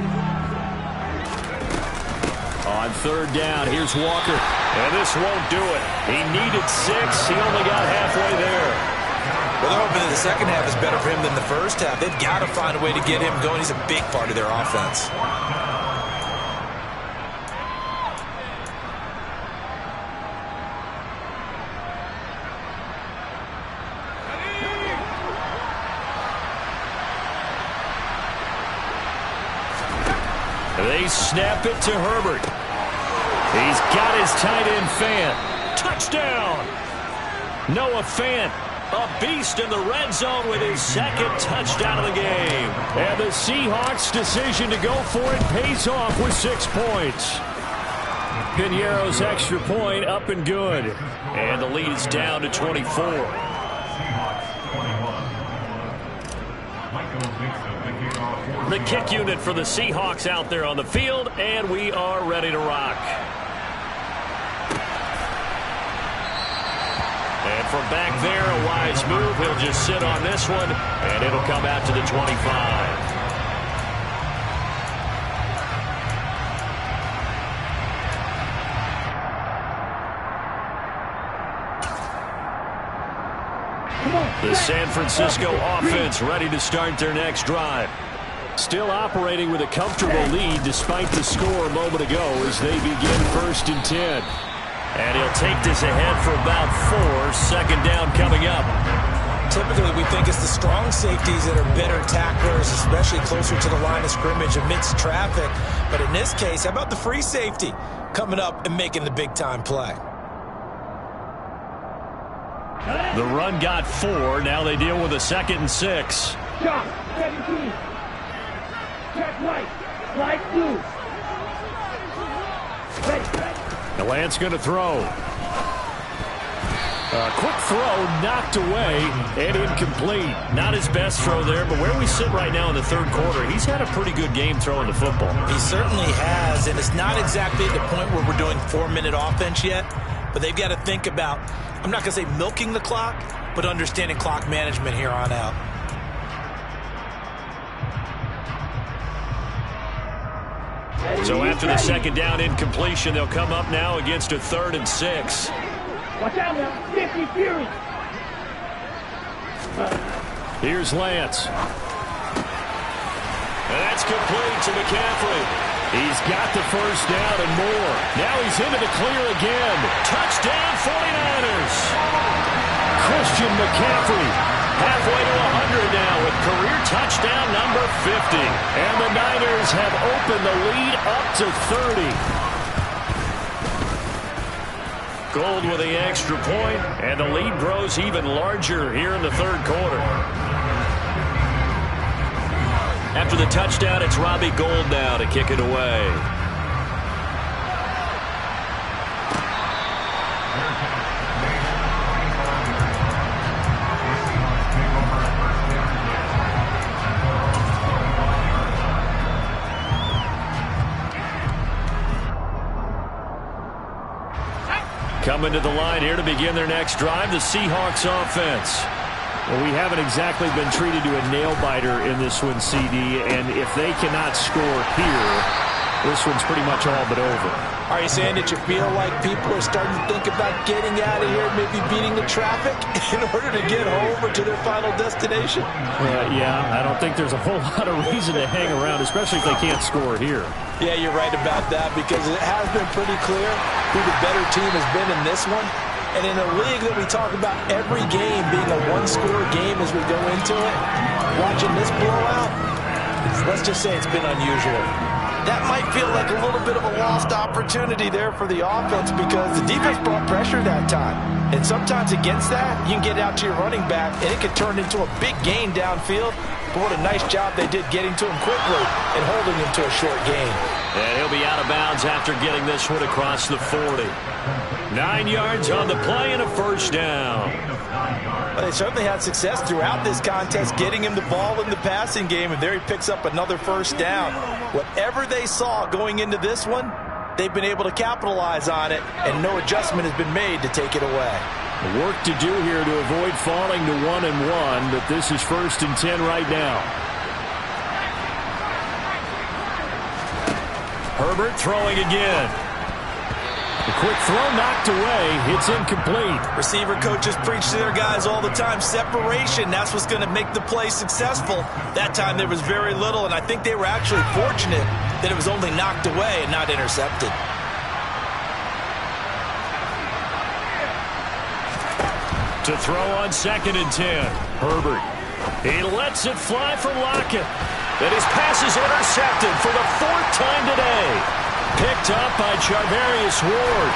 On third down, here's Walker. And this won't do it. He needed 6. He only got halfway there. Well, they're hoping that the second half is better for him than the first half. They've got to find a way to get him going. He's a big part of their offense. They snap it to Herbert. He's got his tight end Fant. Touchdown! Noah Fant, a beast in the red zone with his second touchdown of the game. And the Seahawks' decision to go for it pays off with 6 points. Piñeiro's extra point up and good. And the lead is down to 24. The kick unit for the Seahawks out there on the field, and we are ready to rock. And from back there, a wise move. He'll just sit on this one, and it'll come out to the 25. The San Francisco offense ready to start their next drive. Still operating with a comfortable lead despite the score a moment ago as they begin 1st and 10. And he'll take this ahead for about 4. Second down coming up. Typically, we think it's the strong safeties that are better tacklers, especially closer to the line of scrimmage amidst traffic. But in this case, how about the free safety coming up and making the big-time play? The run got 4. Now they deal with a 2nd and 6. Shot, 17. Check right. Slide blue. Ready. Galant's going to throw. A quick throw knocked away and incomplete. Not his best throw there, but where we sit right now in the third quarter, he's had a pretty good game throwing the football. He certainly has, and it's not exactly at the point where we're doing 4-minute offense yet, but they've got to think about, I'm not going to say milking the clock, but understanding clock management here on out. So after the second down incompletion, they'll come up now against a 3rd and 6. Watch out now. 50 Fury. Here's Lance. And that's complete to McCaffrey. He's got the first down and more. Now he's into the clear again. Touchdown 49ers. Christian McCaffrey halfway to 100 now with career touchdown number 50. And the Niners have opened the lead up to 30. Gold with the extra point, and the lead grows even larger here in the third quarter. After the touchdown, it's Robbie Gould now to kick it away. Coming to the line here to begin their next drive, the Seahawks offense. Well, we haven't exactly been treated to a nail-biter in this one, CD, and if they cannot score here, this one's pretty much all but over. Are you saying that you feel like people are starting to think about getting out of here, maybe beating the traffic in order to get home or to their final destination? Yeah, I don't think there's a whole lot of reason to hang around, especially if they can't score here. Yeah, you're right about that, because it has been pretty clear who the better team has been in this one. And in a league that we talk about every game being a one-score game as we go into it, watching this blowout, let's just say it's been unusual. That might feel like a little bit of a lost opportunity there for the offense, because the defense brought pressure that time. And sometimes against that, you can get out to your running back, and it can turn into a big gain downfield. But what a nice job they did getting to him quickly and holding him to a short gain. And he'll be out of bounds after getting this one across the 40. 9 yards on the play and a first down. Well, they certainly had success throughout this contest getting him the ball in the passing game, and there he picks up another first down. Whatever they saw going into this one, they've been able to capitalize on it, and no adjustment has been made to take it away. Work to do here to avoid falling to 1-1, but this is 1st and 10 right now. Herbert throwing again. The quick throw knocked away. It's incomplete. Receiver coaches preach to their guys all the time. Separation, that's what's going to make the play successful. That time there was very little, and I think they were actually fortunate that it was only knocked away and not intercepted. To throw on 2nd and 10. Herbert. He lets it fly for Lockett. And his pass is intercepted for the 4th time today. Picked up by Charvarius Ward.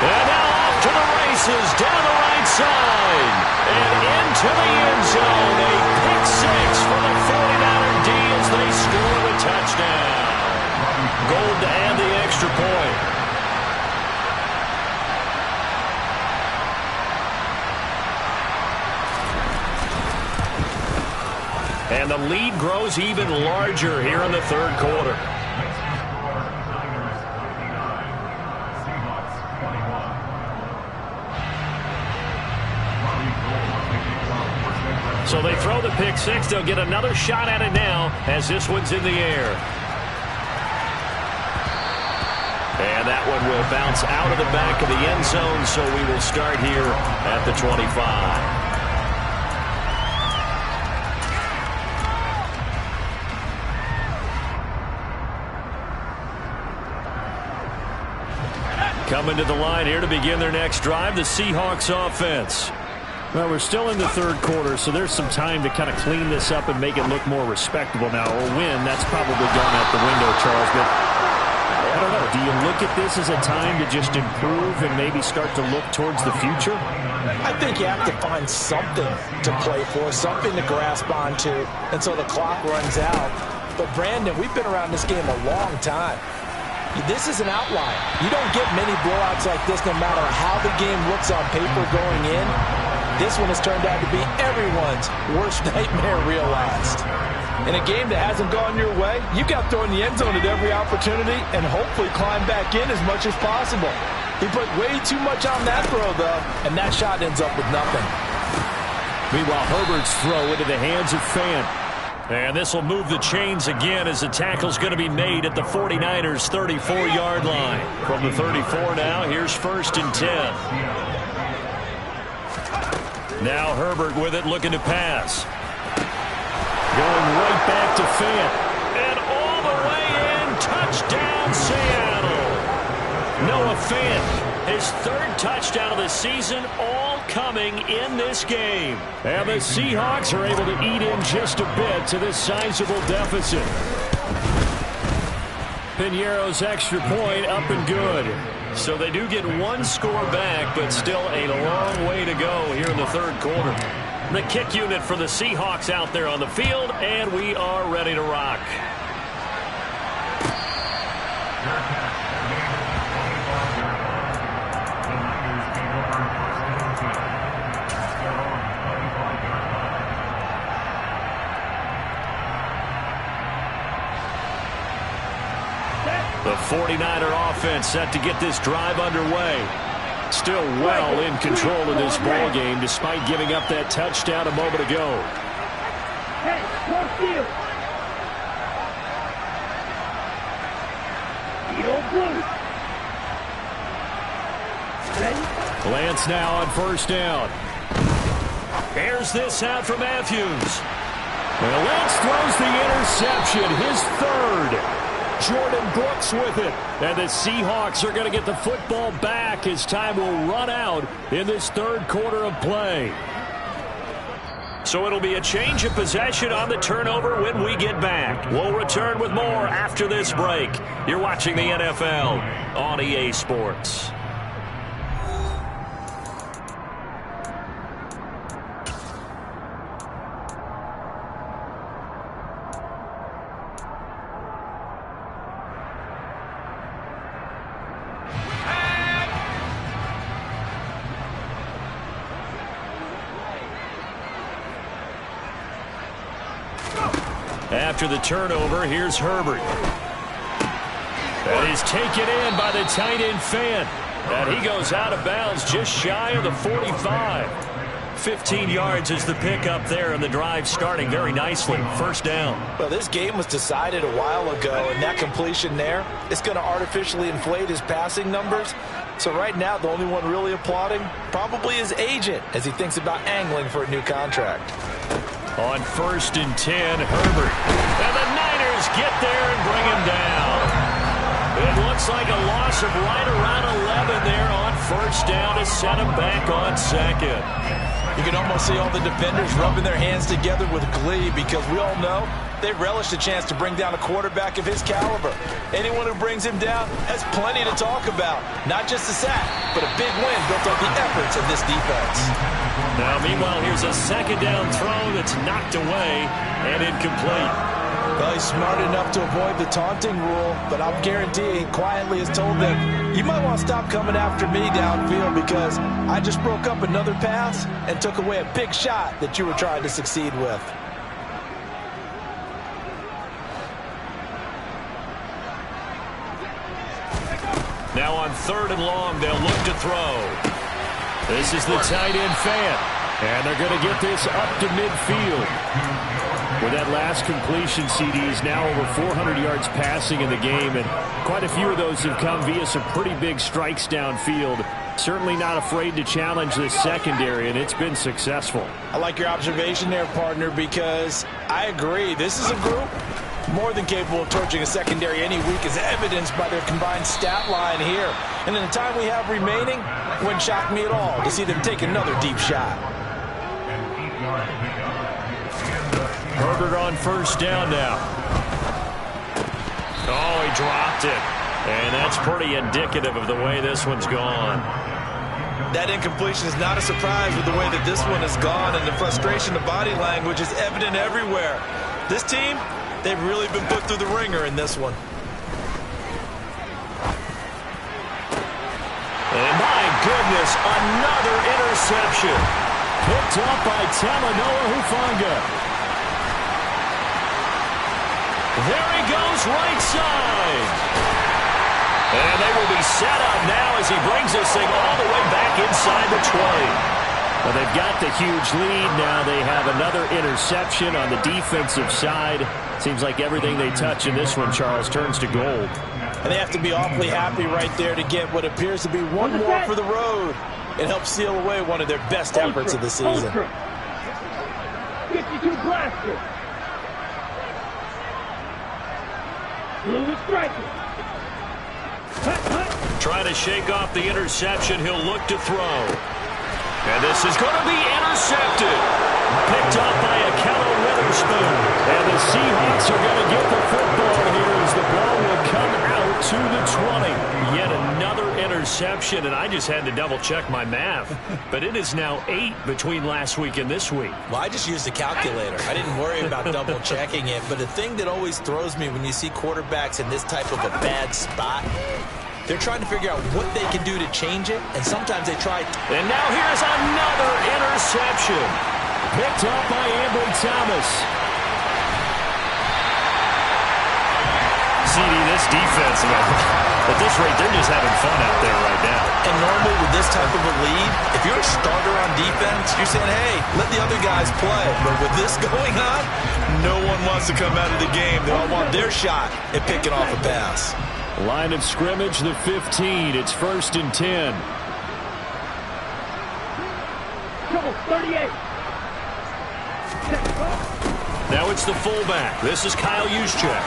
And now off to the races down the right side. And into the end zone. A pick 6 for the 49er D as they score the touchdown. Gold to add the extra point. And the lead grows even larger here in the 3rd quarter. So they throw the pick 6. They'll get another shot at it now as this one's in the air. And that one will bounce out of the back of the end zone, so we will start here at the 25. Coming to the line here to begin their next drive, the Seahawks offense. Well, we're still in the 3rd quarter, so there's some time to kind of clean this up and make it look more respectable now. A win, that's probably gone out the window, Charles. But I don't know. Do you look at this as a time to just improve and maybe start to look towards the future? I think you have to find something to play for, something to grasp onto until the clock runs out. But, Brandon, we've been around this game a long time. This is an outlier. You don't get many blowouts like this no matter how the game looks on paper going in. This one has turned out to be everyone's worst nightmare realized. In a game that hasn't gone your way, you've got to throw in the end zone at every opportunity and hopefully climb back in as much as possible. He put way too much on that throw, though, and that shot ends up with nothing. Meanwhile, Herbert's throw into the hands of Fant. And this will move the chains again as the tackle's going to be made at the 49ers' 34-yard line. From the 34 now, here's 1st and 10. Now Herbert with it, looking to pass. Going right back to Fant. And all the way in, touchdown Seattle. Noah Fant, his 3rd touchdown of the season, all coming in this game. And the Seahawks are able to eat in just a bit to this sizable deficit. Piñeiro's extra point up and good. So they do get 1 score back, but still a long way to go here in the 3rd quarter. The kick unit for the Seahawks out there on the field, and we are ready to rock. The 49er offense set to get this drive underway. Still well in control of this ball game despite giving up that touchdown a moment ago. Hey, cross field. Lance now on first down. Here's this out for Matthews. Well, Lance throws the interception, his third. Jordan Brooks with it. And the Seahawks are going to get the football back as time will run out in this third quarter of play. So it'll be a change of possession on the turnover when we get back. We'll return with more after this break. You're watching the NFL on EA Sports. After the turnover, here's Herbert. That is taken in by the tight end Fant. And he goes out of bounds just shy of the 45. 15 yards is the pickup there, and the drive starting very nicely. First down. Well, this game was decided a while ago, and that completion there is going to artificially inflate his passing numbers. So right now, the only one really applauding probably his agent as he thinks about angling for a new contract. On 1st and 10, Herbert. And the Niners get there and bring him down. It looks like a loss of right around 11 there on first down to set him back on second. You can almost see all the defenders rubbing their hands together with glee because we all know they relish the chance to bring down a quarterback of his caliber. Anyone who brings him down has plenty to talk about. Not just a sack, but a big win built on the efforts of this defense. Now, meanwhile, here's a second down throw that's knocked away and incomplete. Well, he's smart enough to avoid the taunting rule, but I'll guarantee he quietly has told them, you might want to stop coming after me downfield because I just broke up another pass and took away a big shot that you were trying to succeed with. Now on 3rd and long, they'll look to throw. This is the tight end Fant, and they're going to get this up to midfield. With that last completion, CD is now over 400 yards passing in the game, and quite a few of those have come via some pretty big strikes downfield. Certainly not afraid to challenge this secondary, and it's been successful. I like your observation there, partner, because I agree. This is a group more than capable of torching a secondary any week, as evidenced by their combined stat line here. And in the time we have remaining, it wouldn't shock me at all to see them take another deep shot. Herbert on first down now. Oh, he dropped it. And that's pretty indicative of the way this one's gone. That incompletion is not a surprise with the way that this one has gone, and the frustration of body language is evident everywhere. This team, they've really been put through the ringer in this one. And my goodness, another interception. Picked up by Talanoa Hufanga. There he goes, right side. And they will be set up now as he brings this thing all the way back inside the 20. Well, they've got the huge lead. Now they have another interception on the defensive side. Seems like everything they touch in this one, Charles, turns to gold. And they have to be awfully happy right there to get what appears to be one more for the road. It helps seal away one of their best efforts of the season. 52 blaster. Blue striker. Trying to shake off the interception. He'll look to throw. And this is going to be intercepted. Picked up by Akello Witherspoon. And the Seahawks are going to get the football here as the ball will come out to the 20. Yet another interception, and I just had to double-check my math. But it is now 8 between last week and this week. Well, I just used the calculator. I didn't worry about double-checking it. But the thing that always throws me when you see quarterbacks in this type of a bad spot, they're trying to figure out what they can do to change it, and sometimes they try. And now here's another interception. Picked up by Ambry Thomas. CD, this defense, at this rate, they're just having fun out there right now. And normally with this type of a lead, if you're a starter on defense, you're saying, hey, let the other guys play. But with this going on, no one wants to come out of the game. They all want their shot at picking off a pass. Line of scrimmage, the 15. It's 1st and 10. Trouble 38. Now it's the fullback. This is Kyle Juszczyk.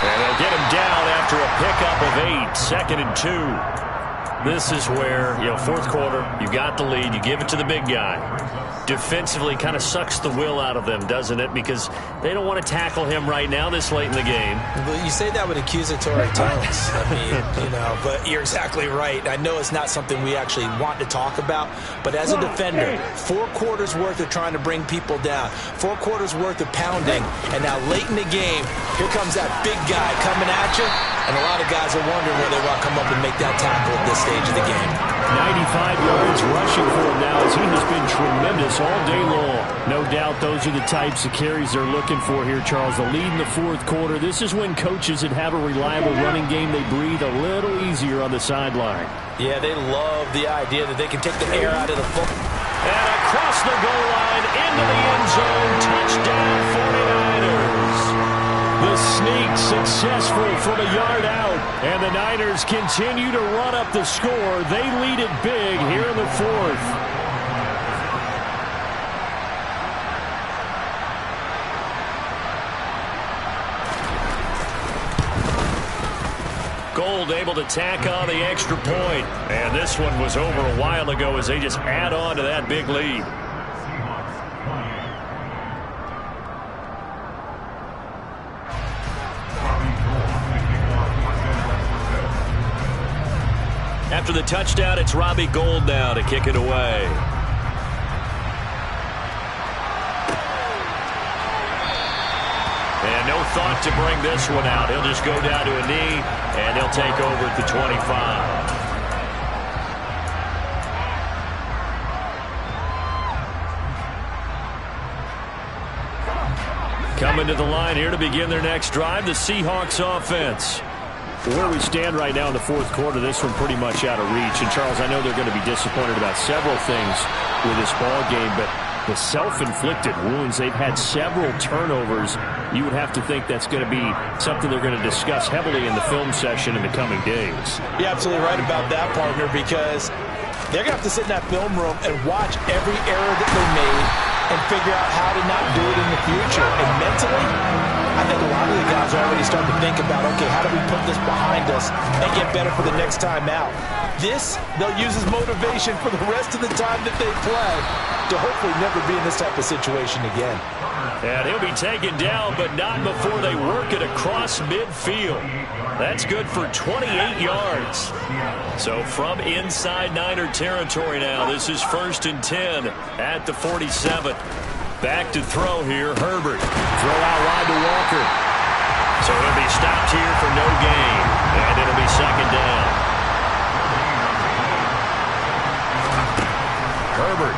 And they'll get him down after a pickup of 8, 2nd and 2. This is where, fourth quarter, you got the lead, you give it to the big guy. Defensively kind of sucks the will out of them, doesn't it? Because they don't want to tackle him right now this late in the game. Well, you say that with accusatory tones. I mean, but you're exactly right. I know it's not something we actually want to talk about, but as a defender, 4 quarters worth of trying to bring people down, 4 quarters worth of pounding, and now late in the game, here comes that big guy coming at you, and a lot of guys are wondering whether they want to come up and make that tackle at this stage of the game. 95 yards rushing for him now as he has been tremendous all day long. No doubt those are the types of carries they're looking for here, Charles. The lead in the fourth quarter. This is when coaches that have a reliable running game, they breathe a little easier on the sideline. Yeah, they love the idea that they can take the air out of the football. And across the goal line, into the end zone, touchdown 49ers. The sneak successful from a yard out, and the Niners continue to run up the score. They lead it big here in the fourth. Gold able to tack on the extra point, and this one was over a while ago as they just add on to that big lead. After the touchdown, it's Robbie Gould now to kick it away. And no thought to bring this one out. He'll just go down to a knee, and he'll take over at the 25. Coming to the line here to begin their next drive, the Seahawks offense. Where we stand right now in the fourth quarter, this one pretty much out of reach. And, Charles, I know they're going to be disappointed about several things with this ball game, but the self-inflicted wounds, they've had several turnovers. You would have to think that's going to be something they're going to discuss heavily in the film session in the coming days. You're absolutely right about that, partner, because they're going to have to sit in that film room and watch every error that they made and figure out how to not do it in the future. And mentally, I think a lot of the guys are already starting to think about, okay, how do we put this behind us and get better for the next time out? This, they'll use as motivation for the rest of the time that they play to hopefully never be in this type of situation again. And he'll be taken down, but not before they work it across midfield. That's good for 28 yards. So from inside Niner territory now, this is 1st and 10 at the 47. Back to throw here, Herbert. Throw out wide to Walker. So he'll be stopped here for no gain, and it'll be 2nd down. Herbert.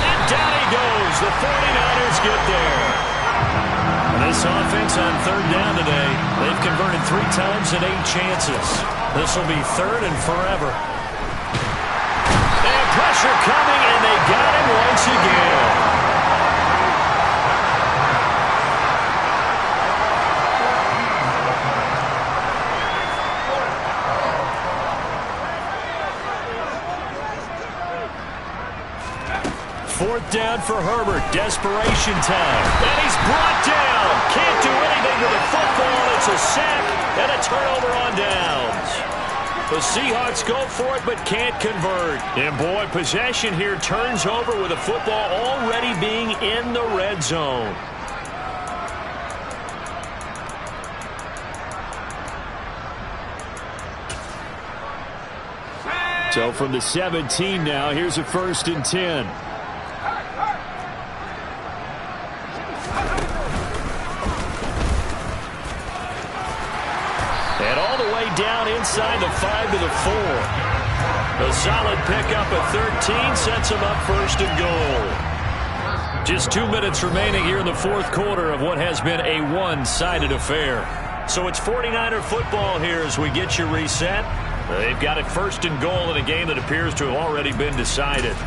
And down he goes. The 49ers get there. And this offense on 3rd down today, they've converted 3 times in 8 chances. This will be 3rd and forever. And pressure coming, and they got him once again. Fourth down for Herbert. Desperation time. And he's brought down. Can't do anything with the football. It's a sack and a turnover on downs. The Seahawks go for it but can't convert. And boy, possession here turns over with the football already being in the red zone. So from the 17 now, here's a 1st and 10. Down inside the 5 to the 4. A solid pickup at 13 sets him up 1st and goal. Just 2 minutes remaining here in the fourth quarter of what has been a one-sided affair. So it's 49er football here as we get you reset. They've got it 1st and goal in a game that appears to have already been decided.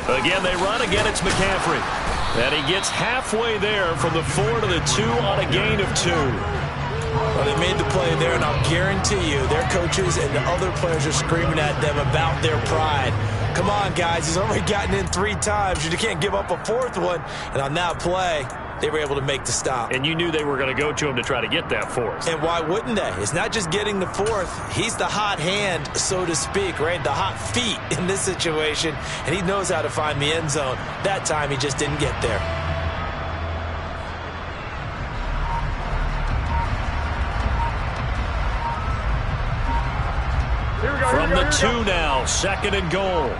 Again, they run. Again, it's McCaffrey. And he gets halfway there from the 4 to the 2 on a gain of 2. Well, they made the play there, and I'll guarantee you their coaches and the other players are screaming at them about their pride. Come on, guys. He's already gotten in 3 times. You can't give up a 4th one. And on that play, they were able to make the stop. And you knew they were going to go to him to try to get that 4th. And why wouldn't they? It's not just getting the 4th. He's the hot hand, so to speak, right? The hot feet in this situation. And he knows how to find the end zone. That time, he just didn't get there. From the 2 now, 2nd and goal.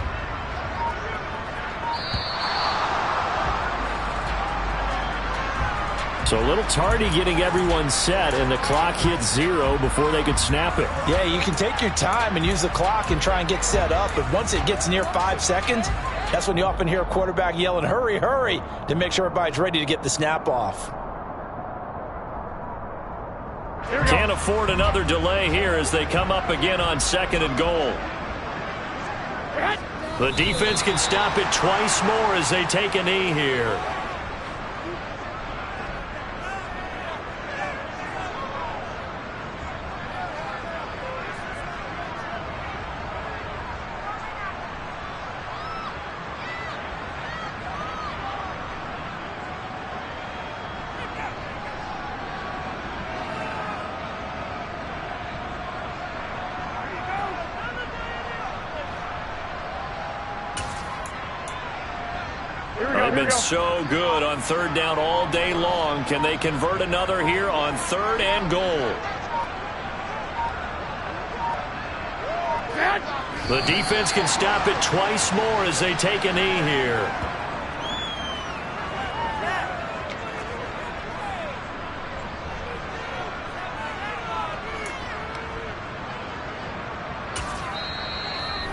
So a little tardy getting everyone set, and the clock hits 0 before they could snap it. Yeah, you can take your time and use the clock and try and get set up, but once it gets near 5 seconds, that's when you often hear a quarterback yelling, hurry, hurry, to make sure everybody's ready to get the snap off. Can't afford another delay here as they come up again on 2nd and goal. The defense can stop it twice more as they take a knee here. They've been so good on 3rd down all day long. Can they convert another here on 3rd and goal? The defense can stop it twice more as they take a knee here.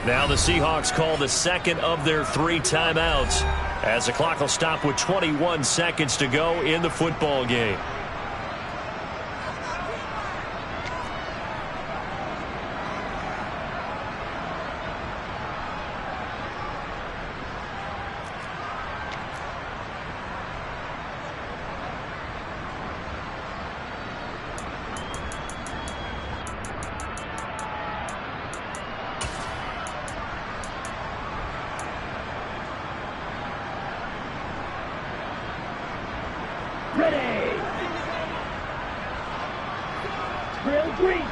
Now the Seahawks call the 2nd of their 3 timeouts, as the clock will stop with 21 seconds to go in the football game. Ready. Drill green.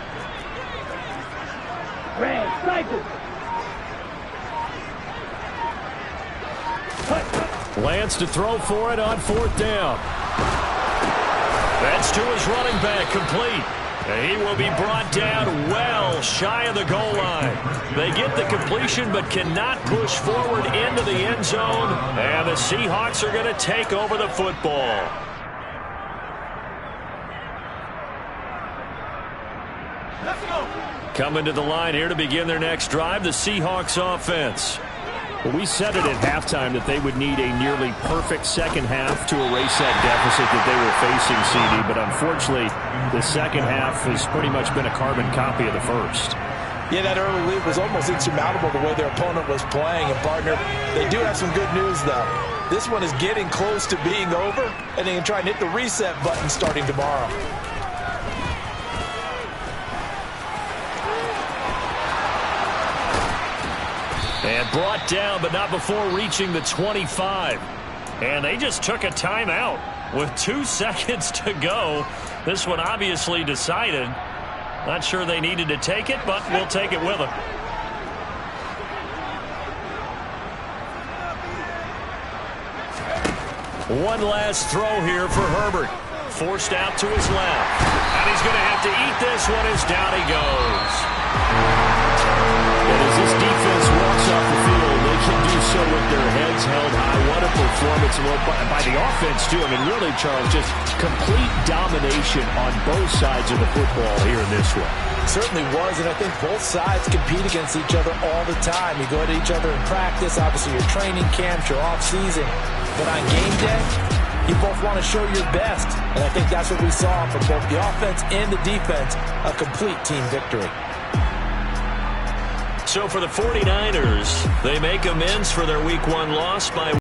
Red cycle. Lance to throw for it on 4th down. That's to his running back, complete. And he will be brought down well shy of the goal line. They get the completion but cannot push forward into the end zone. And the Seahawks are going to take over the football. Coming to the line here to begin their next drive, the Seahawks offense. Well, we said it at halftime that they would need a nearly perfect second half to erase that deficit that they were facing, CD. But unfortunately, the second half has pretty much been a carbon copy of the first. Yeah, that early lead was almost insurmountable the way their opponent was playing. And, partner, they do have some good news, though. This one is getting close to being over, and they can try and hit the reset button starting tomorrow. And brought down, but not before reaching the 25. And they just took a timeout with 2 seconds to go. This one obviously decided. Not sure they needed to take it, but we'll take it with them. One last throw here for Herbert. Forced out to his left. And he's going to have to eat this one as down he goes. And as this defense walks off the field, they can do so with their heads held high. What a performance by the offense, too. I mean, really, Charles, just complete domination on both sides of the football here in this one. Certainly was, and I think both sides compete against each other all the time. You go at each other in practice, obviously your training camps, your off-season. But on game day, you both want to show your best. And I think that's what we saw from both the offense and the defense, a complete team victory. So for the 49ers, they make amends for their Week 1 loss by